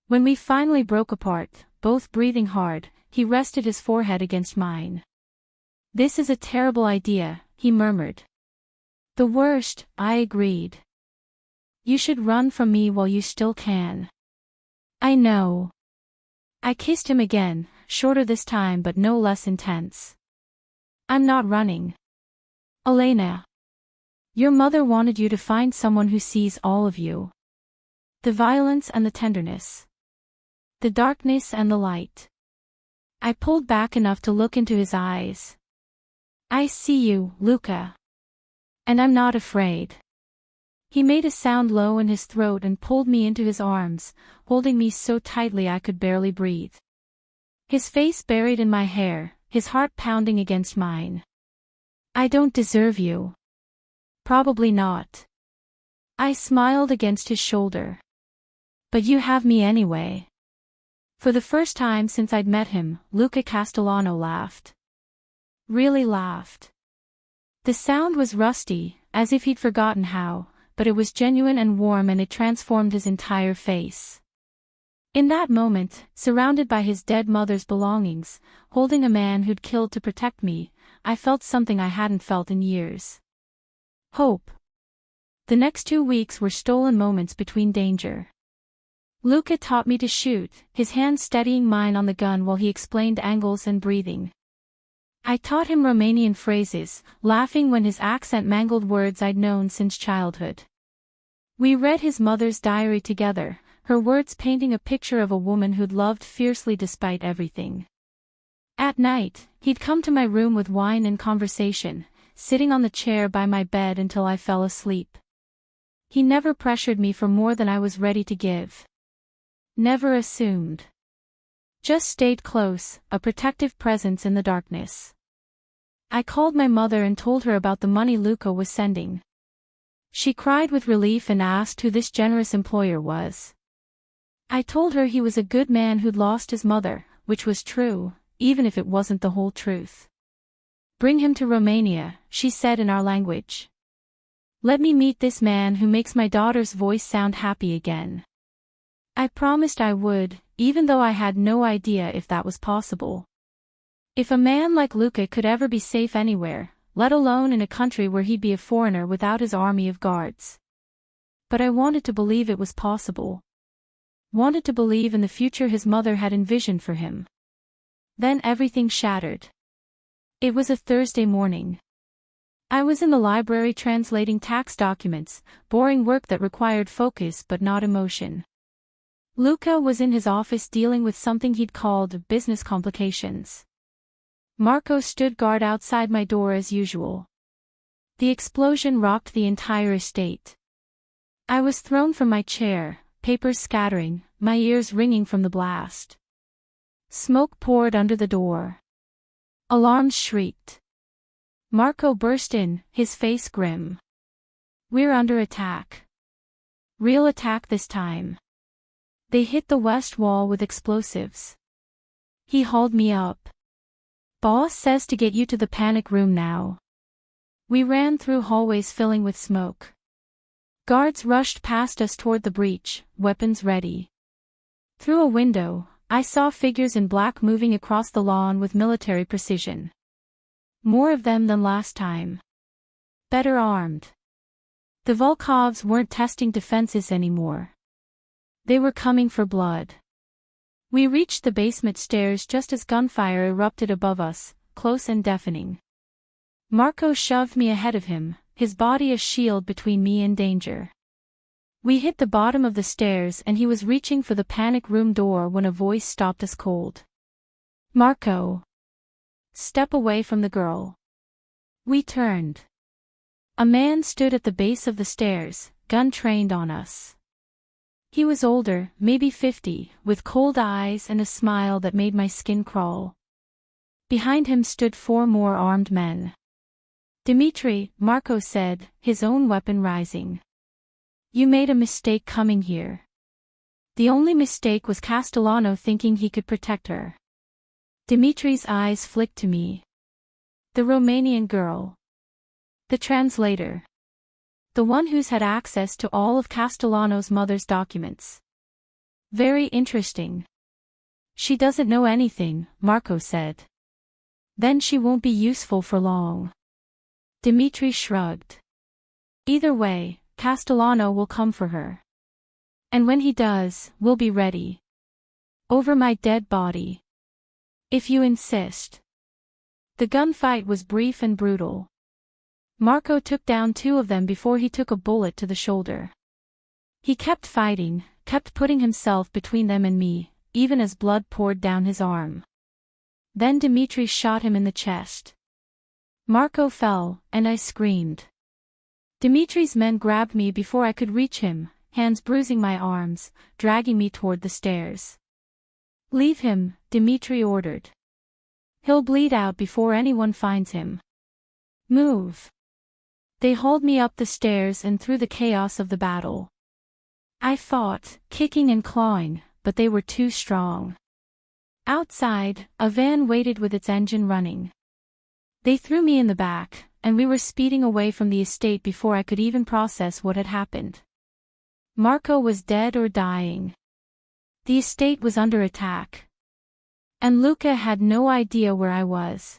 When we finally broke apart, both breathing hard, he rested his forehead against mine. This is a terrible idea, he murmured. The worst, I agreed. You should run from me while you still can. I know. I kissed him again, shorter this time but no less intense. I'm not running. Elena. Your mother wanted you to find someone who sees all of you. The violence and the tenderness. The darkness and the light. I pulled back enough to look into his eyes. I see you, Luca. And I'm not afraid. He made a sound low in his throat and pulled me into his arms, holding me so tightly I could barely breathe. His face buried in my hair, his heart pounding against mine. I don't deserve you. Probably not. I smiled against his shoulder. But you have me anyway. For the first time since I'd met him, Luca Castellano laughed. Really laughed. The sound was rusty, as if he'd forgotten how, but it was genuine and warm and it transformed his entire face. In that moment, surrounded by his dead mother's belongings, holding a man who'd killed to protect me, I felt something I hadn't felt in years. Hope. The next 2 weeks were stolen moments between danger. Luca taught me to shoot, his hand steadying mine on the gun while he explained angles and breathing. I taught him Romanian phrases, laughing when his accent mangled words I'd known since childhood. We read his mother's diary together, her words painting a picture of a woman who'd loved fiercely despite everything. At night, he'd come to my room with wine and conversation, sitting on the chair by my bed until I fell asleep. He never pressured me for more than I was ready to give. Never assumed. Just stayed close, a protective presence in the darkness. I called my mother and told her about the money Luca was sending. She cried with relief and asked who this generous employer was. I told her he was a good man who'd lost his mother, which was true, even if it wasn't the whole truth. Bring him to Romania, she said in our language. Let me meet this man who makes my daughter's voice sound happy again. I promised I would, even though I had no idea if that was possible. If a man like Luca could ever be safe anywhere, let alone in a country where he'd be a foreigner without his army of guards. But I wanted to believe it was possible. Wanted to believe in the future his mother had envisioned for him. Then everything shattered. It was a Thursday morning. I was in the library translating tax documents, boring work that required focus but not emotion. Luca was in his office dealing with something he'd called business complications. Marco stood guard outside my door as usual. The explosion rocked the entire estate. I was thrown from my chair, papers scattering, my ears ringing from the blast. Smoke poured under the door. Alarms shrieked. Marco burst in, his face grim. We're under attack. Real attack this time. They hit the west wall with explosives. He hauled me up. Boss says to get you to the panic room now. We ran through hallways filling with smoke. Guards rushed past us toward the breach, weapons ready. Through a window, I saw figures in black moving across the lawn with military precision. More of them than last time. Better armed. The Volkovs weren't testing defenses anymore. They were coming for blood. We reached the basement stairs just as gunfire erupted above us, close and deafening. Marco shoved me ahead of him, his body a shield between me and danger. We hit the bottom of the stairs and he was reaching for the panic room door when a voice stopped us cold. Marco! Step away from the girl. We turned. A man stood at the base of the stairs, gun trained on us. He was older, maybe 50, with cold eyes and a smile that made my skin crawl. Behind him stood 4 more armed men. Dimitri, Marco said, his own weapon rising. You made a mistake coming here. The only mistake was Castellano thinking he could protect her. Dimitri's eyes flicked to me. The Romanian girl. The translator. The one who's had access to all of Castellano's mother's documents. Very interesting. She doesn't know anything, Marco said. Then she won't be useful for long. Dimitri shrugged. Either way, Castellano will come for her. And when he does, we'll be ready. Over my dead body. If you insist. The gunfight was brief and brutal. Marco took down 2 of them before he took a bullet to the shoulder. He kept fighting, kept putting himself between them and me, even as blood poured down his arm. Then Dimitri shot him in the chest. Marco fell, and I screamed. Dimitri's men grabbed me before I could reach him, hands bruising my arms, dragging me toward the stairs. Leave him, Dimitri ordered. He'll bleed out before anyone finds him. Move. They hauled me up the stairs and through the chaos of the battle. I fought, kicking and clawing, but they were too strong. Outside, a van waited with its engine running. They threw me in the back, and we were speeding away from the estate before I could even process what had happened. Marco was dead or dying. The estate was under attack. And Luca had no idea where I was.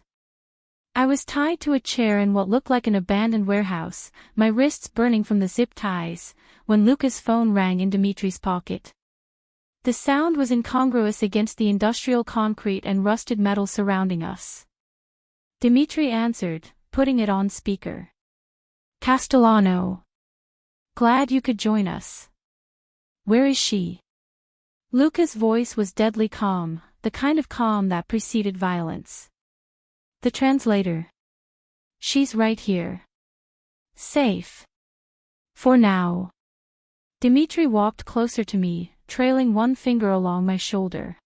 I was tied to a chair in what looked like an abandoned warehouse, my wrists burning from the zip ties, when Luca's phone rang in Dimitri's pocket. The sound was incongruous against the industrial concrete and rusted metal surrounding us. Dimitri answered, putting it on speaker. Castellano. Glad you could join us. Where is she? Luca's voice was deadly calm, the kind of calm that preceded violence. The translator. She's right here. Safe. For now. Dimitri walked closer to me, trailing one finger along my shoulder.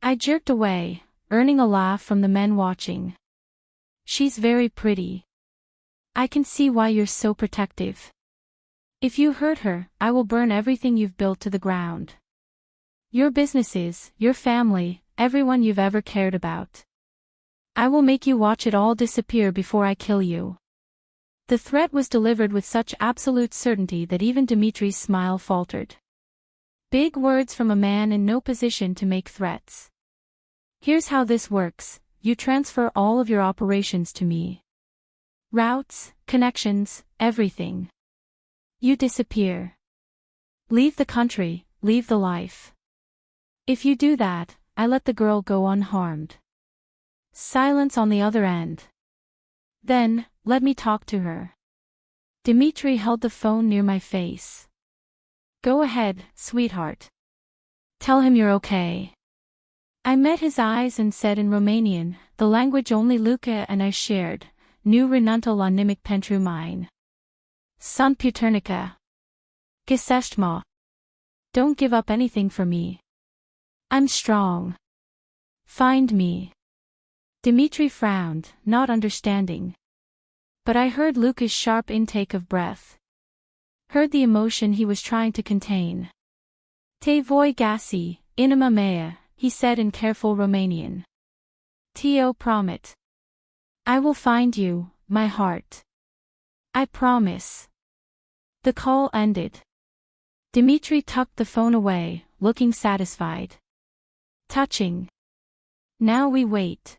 I jerked away, earning a laugh from the men watching. She's very pretty. I can see why you're so protective. If you hurt her, I will burn everything you've built to the ground. Your businesses, your family, everyone you've ever cared about. I will make you watch it all disappear before I kill you. The threat was delivered with such absolute certainty that even Dimitri's smile faltered. Big words from a man in no position to make threats. Here's how this works, you transfer all of your operations to me. Routes, connections, everything. You disappear. Leave the country, leave the life. If you do that, I let the girl go unharmed. Silence on the other end. Then, let me talk to her. Dimitri held the phone near my face. Go ahead, sweetheart. Tell him you're okay. I met his eyes and said in Romanian, the language only Luca and I shared, Nu renuntă la nimic pentru mine. Sunt puternică. Găsește-mă. Don't give up anything for me. I'm strong. Find me. Dimitri frowned, not understanding. But I heard Luca's sharp intake of breath. Heard the emotion he was trying to contain. Te voi găsi, inima mea, he said in careful Romanian. Teo promit. I will find you, my heart. I promise. The call ended. Dimitri tucked the phone away, looking satisfied. Touching. Now we wait.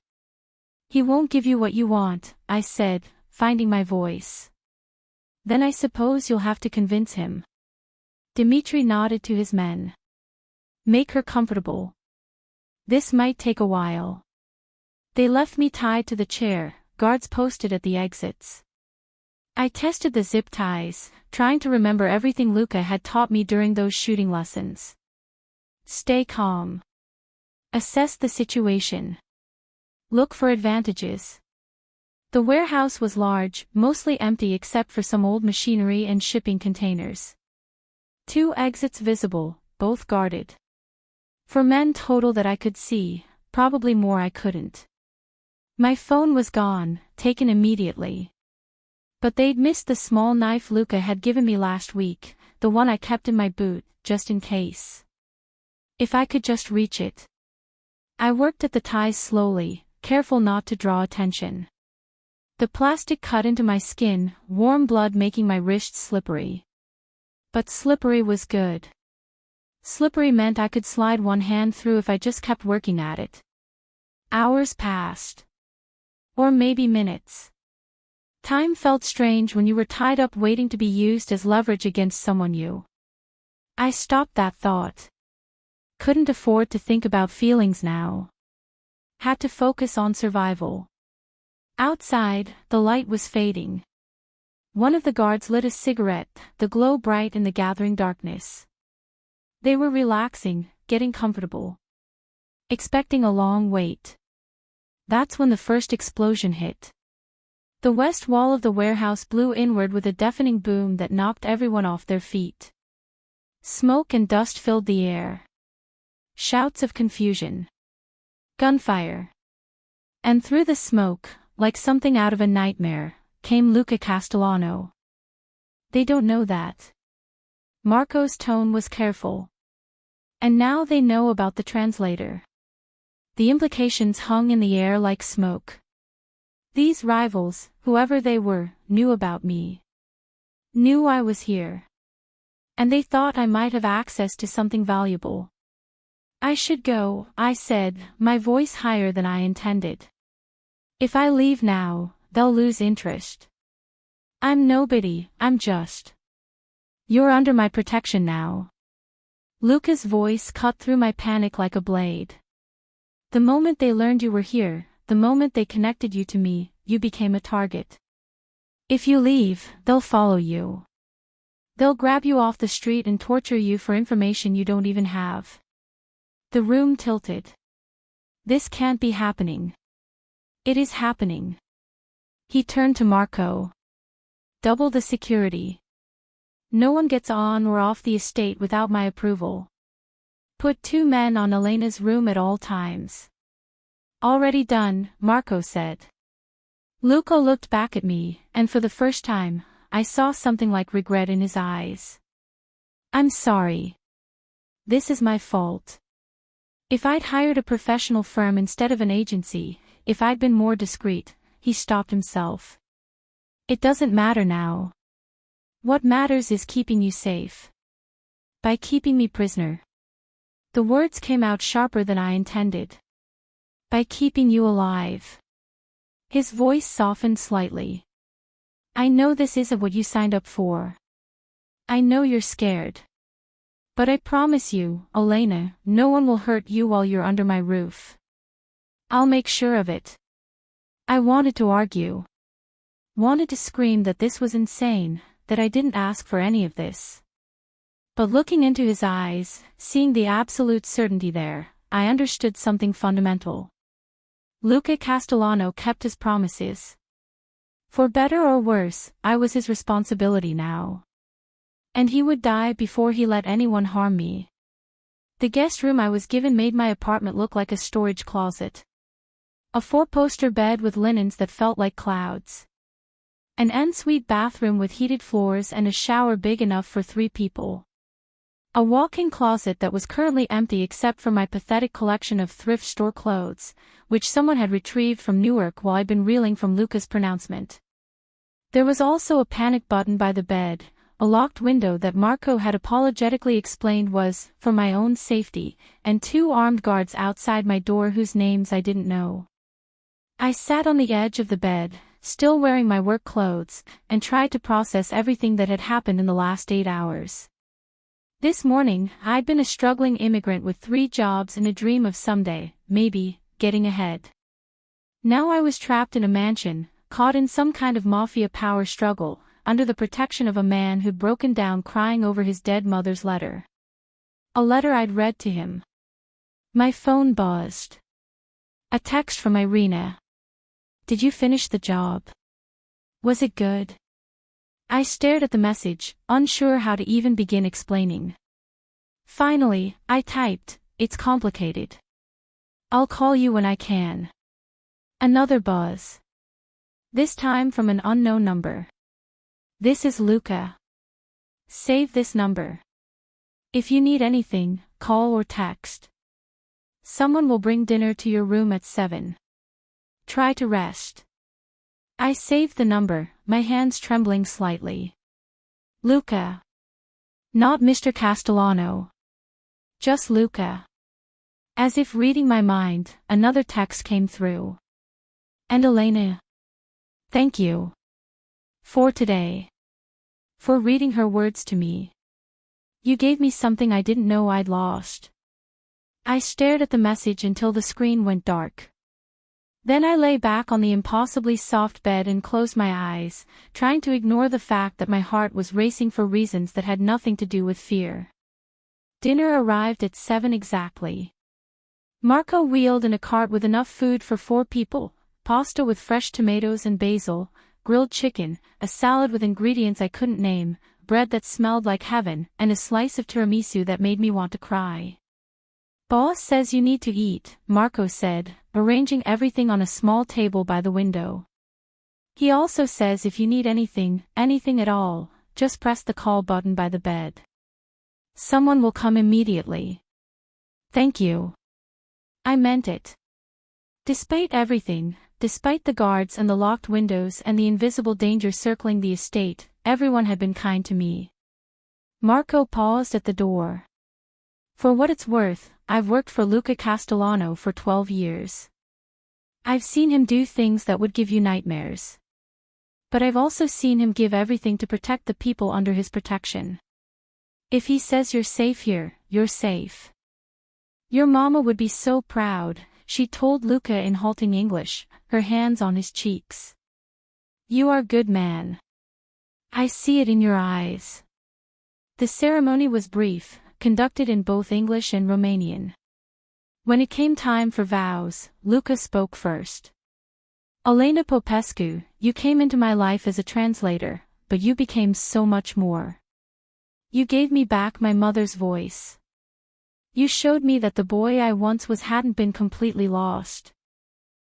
He won't give you what you want, I said, finding my voice. Then I suppose you'll have to convince him. Dimitri nodded to his men. Make her comfortable. This might take a while. They left me tied to the chair, guards posted at the exits. I tested the zip ties, trying to remember everything Luca had taught me during those shooting lessons. Stay calm. Assess the situation. Look for advantages. The warehouse was large, mostly empty except for some old machinery and shipping containers. 2 exits visible, both guarded. 4 men total that I could see, probably more I couldn't. My phone was gone, taken immediately. But they'd missed the small knife Luca had given me last week, the one I kept in my boot, just in case. If I could just reach it. I worked at the ties slowly, careful not to draw attention. The plastic cut into my skin, warm blood making my wrists slippery. But slippery was good. Slippery meant I could slide one hand through if I just kept working at it. Hours passed. Or maybe minutes. Time felt strange when you were tied up waiting to be used as leverage against someone you. I stopped that thought. Couldn't afford to think about feelings now. Had to focus on survival. Outside, the light was fading. One of the guards lit a cigarette, the glow bright in the gathering darkness. They were relaxing, getting comfortable. Expecting a long wait. That's when the first explosion hit. The west wall of the warehouse blew inward with a deafening boom that knocked everyone off their feet. Smoke and dust filled the air. Shouts of confusion. Gunfire. And through the smoke, like something out of a nightmare, came Luca Castellano. They don't know that. Marco's tone was careful. And now they know about the translator. The implications hung in the air like smoke. These rivals, whoever they were, knew about me. Knew I was here. And they thought I might have access to something valuable. I should go, I said, my voice higher than I intended. If I leave now, they'll lose interest. I'm nobody, I'm just. You're under my protection now. Luca's voice cut through my panic like a blade. The moment they learned you were here, the moment they connected you to me, you became a target. If you leave, they'll follow you. They'll grab you off the street and torture you for information you don't even have. The room tilted. This can't be happening. It is happening. He turned to Marco. Double the security. No one gets on or off the estate without my approval. Put 2 men on Elena's room at all times. Already done, Marco said. Luca looked back at me, and for the first time, I saw something like regret in his eyes. I'm sorry. This is my fault. If I'd hired a professional firm instead of an agency, if I'd been more discreet, he stopped himself. It doesn't matter now. What matters is keeping you safe. By keeping me prisoner. The words came out sharper than I intended. By keeping you alive. His voice softened slightly. I know this isn't what you signed up for. I know you're scared. But I promise you, Elena, no one will hurt you while you're under my roof. I'll make sure of it. I wanted to argue. Wanted to scream that this was insane, that I didn't ask for any of this. But looking into his eyes, seeing the absolute certainty there, I understood something fundamental. Luca Castellano kept his promises. For better or worse, I was his responsibility now. And he would die before he let anyone harm me. The guest room I was given made my apartment look like a storage closet. A 4-poster bed with linens that felt like clouds. An ensuite bathroom with heated floors and a shower big enough for 3 people. A walk-in closet that was currently empty except for my pathetic collection of thrift store clothes, which someone had retrieved from Newark while I'd been reeling from Luca's pronouncement. There was also a panic button by the bed, a locked window that Marco had apologetically explained was for my own safety, and 2 armed guards outside my door whose names I didn't know. I sat on the edge of the bed, still wearing my work clothes, and tried to process everything that had happened in the last 8 hours. This morning, I'd been a struggling immigrant with 3 jobs and a dream of someday, maybe, getting ahead. Now I was trapped in a mansion, caught in some kind of Mafia power struggle, under the protection of a man who'd broken down crying over his dead mother's letter. A letter I'd read to him. My phone buzzed. A text from Irina. Did you finish the job? Was it good? I stared at the message, unsure how to even begin explaining. Finally, I typed, it's complicated. I'll call you when I can. Another buzz. This time from an unknown number. This is Luca. Save this number. If you need anything, call or text. Someone will bring dinner to your room at 7. Try to rest. I saved the number, my hands trembling slightly. Luca. Not Mr. Castellano. Just Luca. As if reading my mind, another text came through. And Elena. Thank you. For today. For reading her words to me. You gave me something I didn't know I'd lost. I stared at the message until the screen went dark. Then I lay back on the impossibly soft bed and closed my eyes, trying to ignore the fact that my heart was racing for reasons that had nothing to do with fear. Dinner arrived at 7 exactly. Marco wheeled in a cart with enough food for 4 people, pasta with fresh tomatoes and basil, grilled chicken, a salad with ingredients I couldn't name, bread that smelled like heaven, and a slice of tiramisu that made me want to cry. "Boss says you need to eat," Marco said, arranging everything on a small table by the window. "He also says if you need anything at all, just press the call button by the bed. Someone will come immediately." "Thank you." I meant it. Despite everything, despite the guards and the locked windows and the invisible danger circling the estate, everyone had been kind to me. Marco paused at the door. "For what it's worth, I've worked for Luca Castellano for 12 years. I've seen him do things that would give you nightmares. But I've also seen him give everything to protect the people under his protection. If he says you're safe here, you're safe. Your mama would be so proud," she told Luca in halting English, her hands on his cheeks. "You are a good man. I see it in your eyes." The ceremony was brief, conducted in both English and Romanian. When it came time for vows, Luca spoke first. "Elena Popescu, you came into my life as a translator, but you became so much more. You gave me back my mother's voice. You showed me that the boy I once was hadn't been completely lost.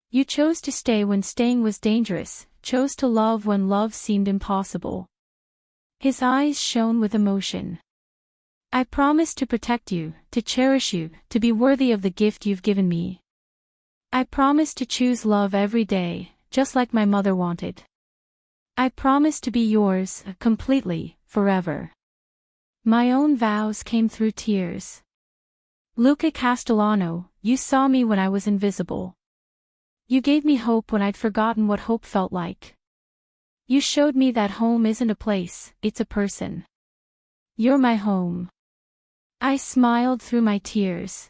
You chose to stay when staying was dangerous, chose to love when love seemed impossible." His eyes shone with emotion. "I promise to protect you, to cherish you, to be worthy of the gift you've given me. I promise to choose love every day, just like my mother wanted. I promise to be yours, completely, forever." My own vows came through tears. "Luca Castellano, you saw me when I was invisible. You gave me hope when I'd forgotten what hope felt like. You showed me that home isn't a place, it's a person. You're my home." I smiled through my tears.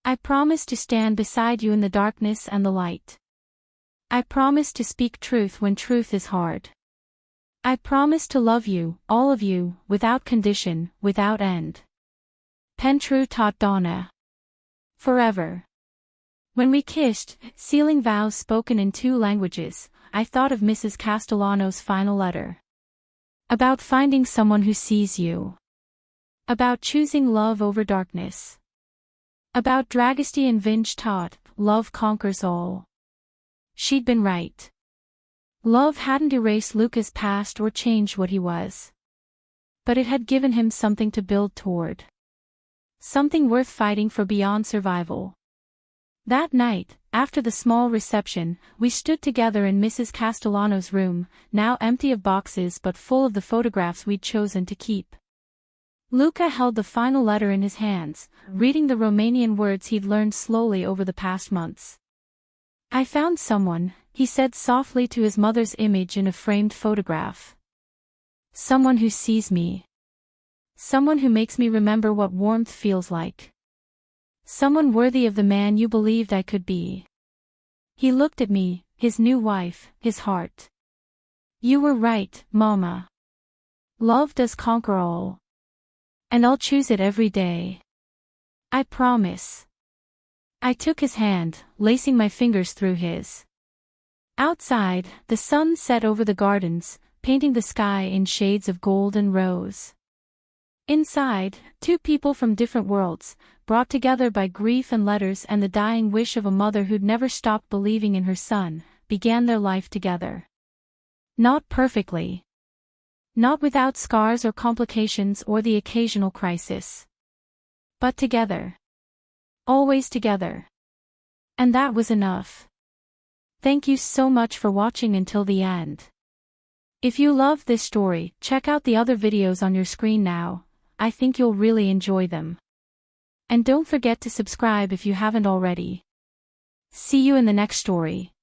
"I promise to stand beside you in the darkness and the light. I promise to speak truth when truth is hard. I promise to love you, all of you, without condition, without end. Pentru totdeauna. Forever." When we kissed, sealing vows spoken in 2 languages, I thought of Mrs. Castellano's final letter. About finding someone who sees you. About choosing love over darkness. About Dragostea and Vinge taught, love conquers all. She'd been right. Love hadn't erased Luca's past or changed what he was. But it had given him something to build toward. Something worth fighting for beyond survival. That night, after the small reception, we stood together in Mrs. Castellano's room, now empty of boxes but full of the photographs we'd chosen to keep. Luca held the final letter in his hands, reading the Romanian words he'd learned slowly over the past months. "I found someone," he said softly to his mother's image in a framed photograph. "Someone who sees me. Someone who makes me remember what warmth feels like. Someone worthy of the man you believed I could be." He looked at me, his new wife, his heart. "You were right, Mama. Love does conquer all. And I'll choose it every day. I promise." I took his hand, lacing my fingers through his. Outside, the sun set over the gardens, painting the sky in shades of gold and rose. Inside, 2 people from different worlds, brought together by grief and letters and the dying wish of a mother who'd never stopped believing in her son, began their life together. Not perfectly. Not without scars or complications or the occasional crisis. But together. Always together. And that was enough. Thank you so much for watching until the end. If you loved this story, check out the other videos on your screen now. I think you'll really enjoy them. And don't forget to subscribe if you haven't already. See you in the next story.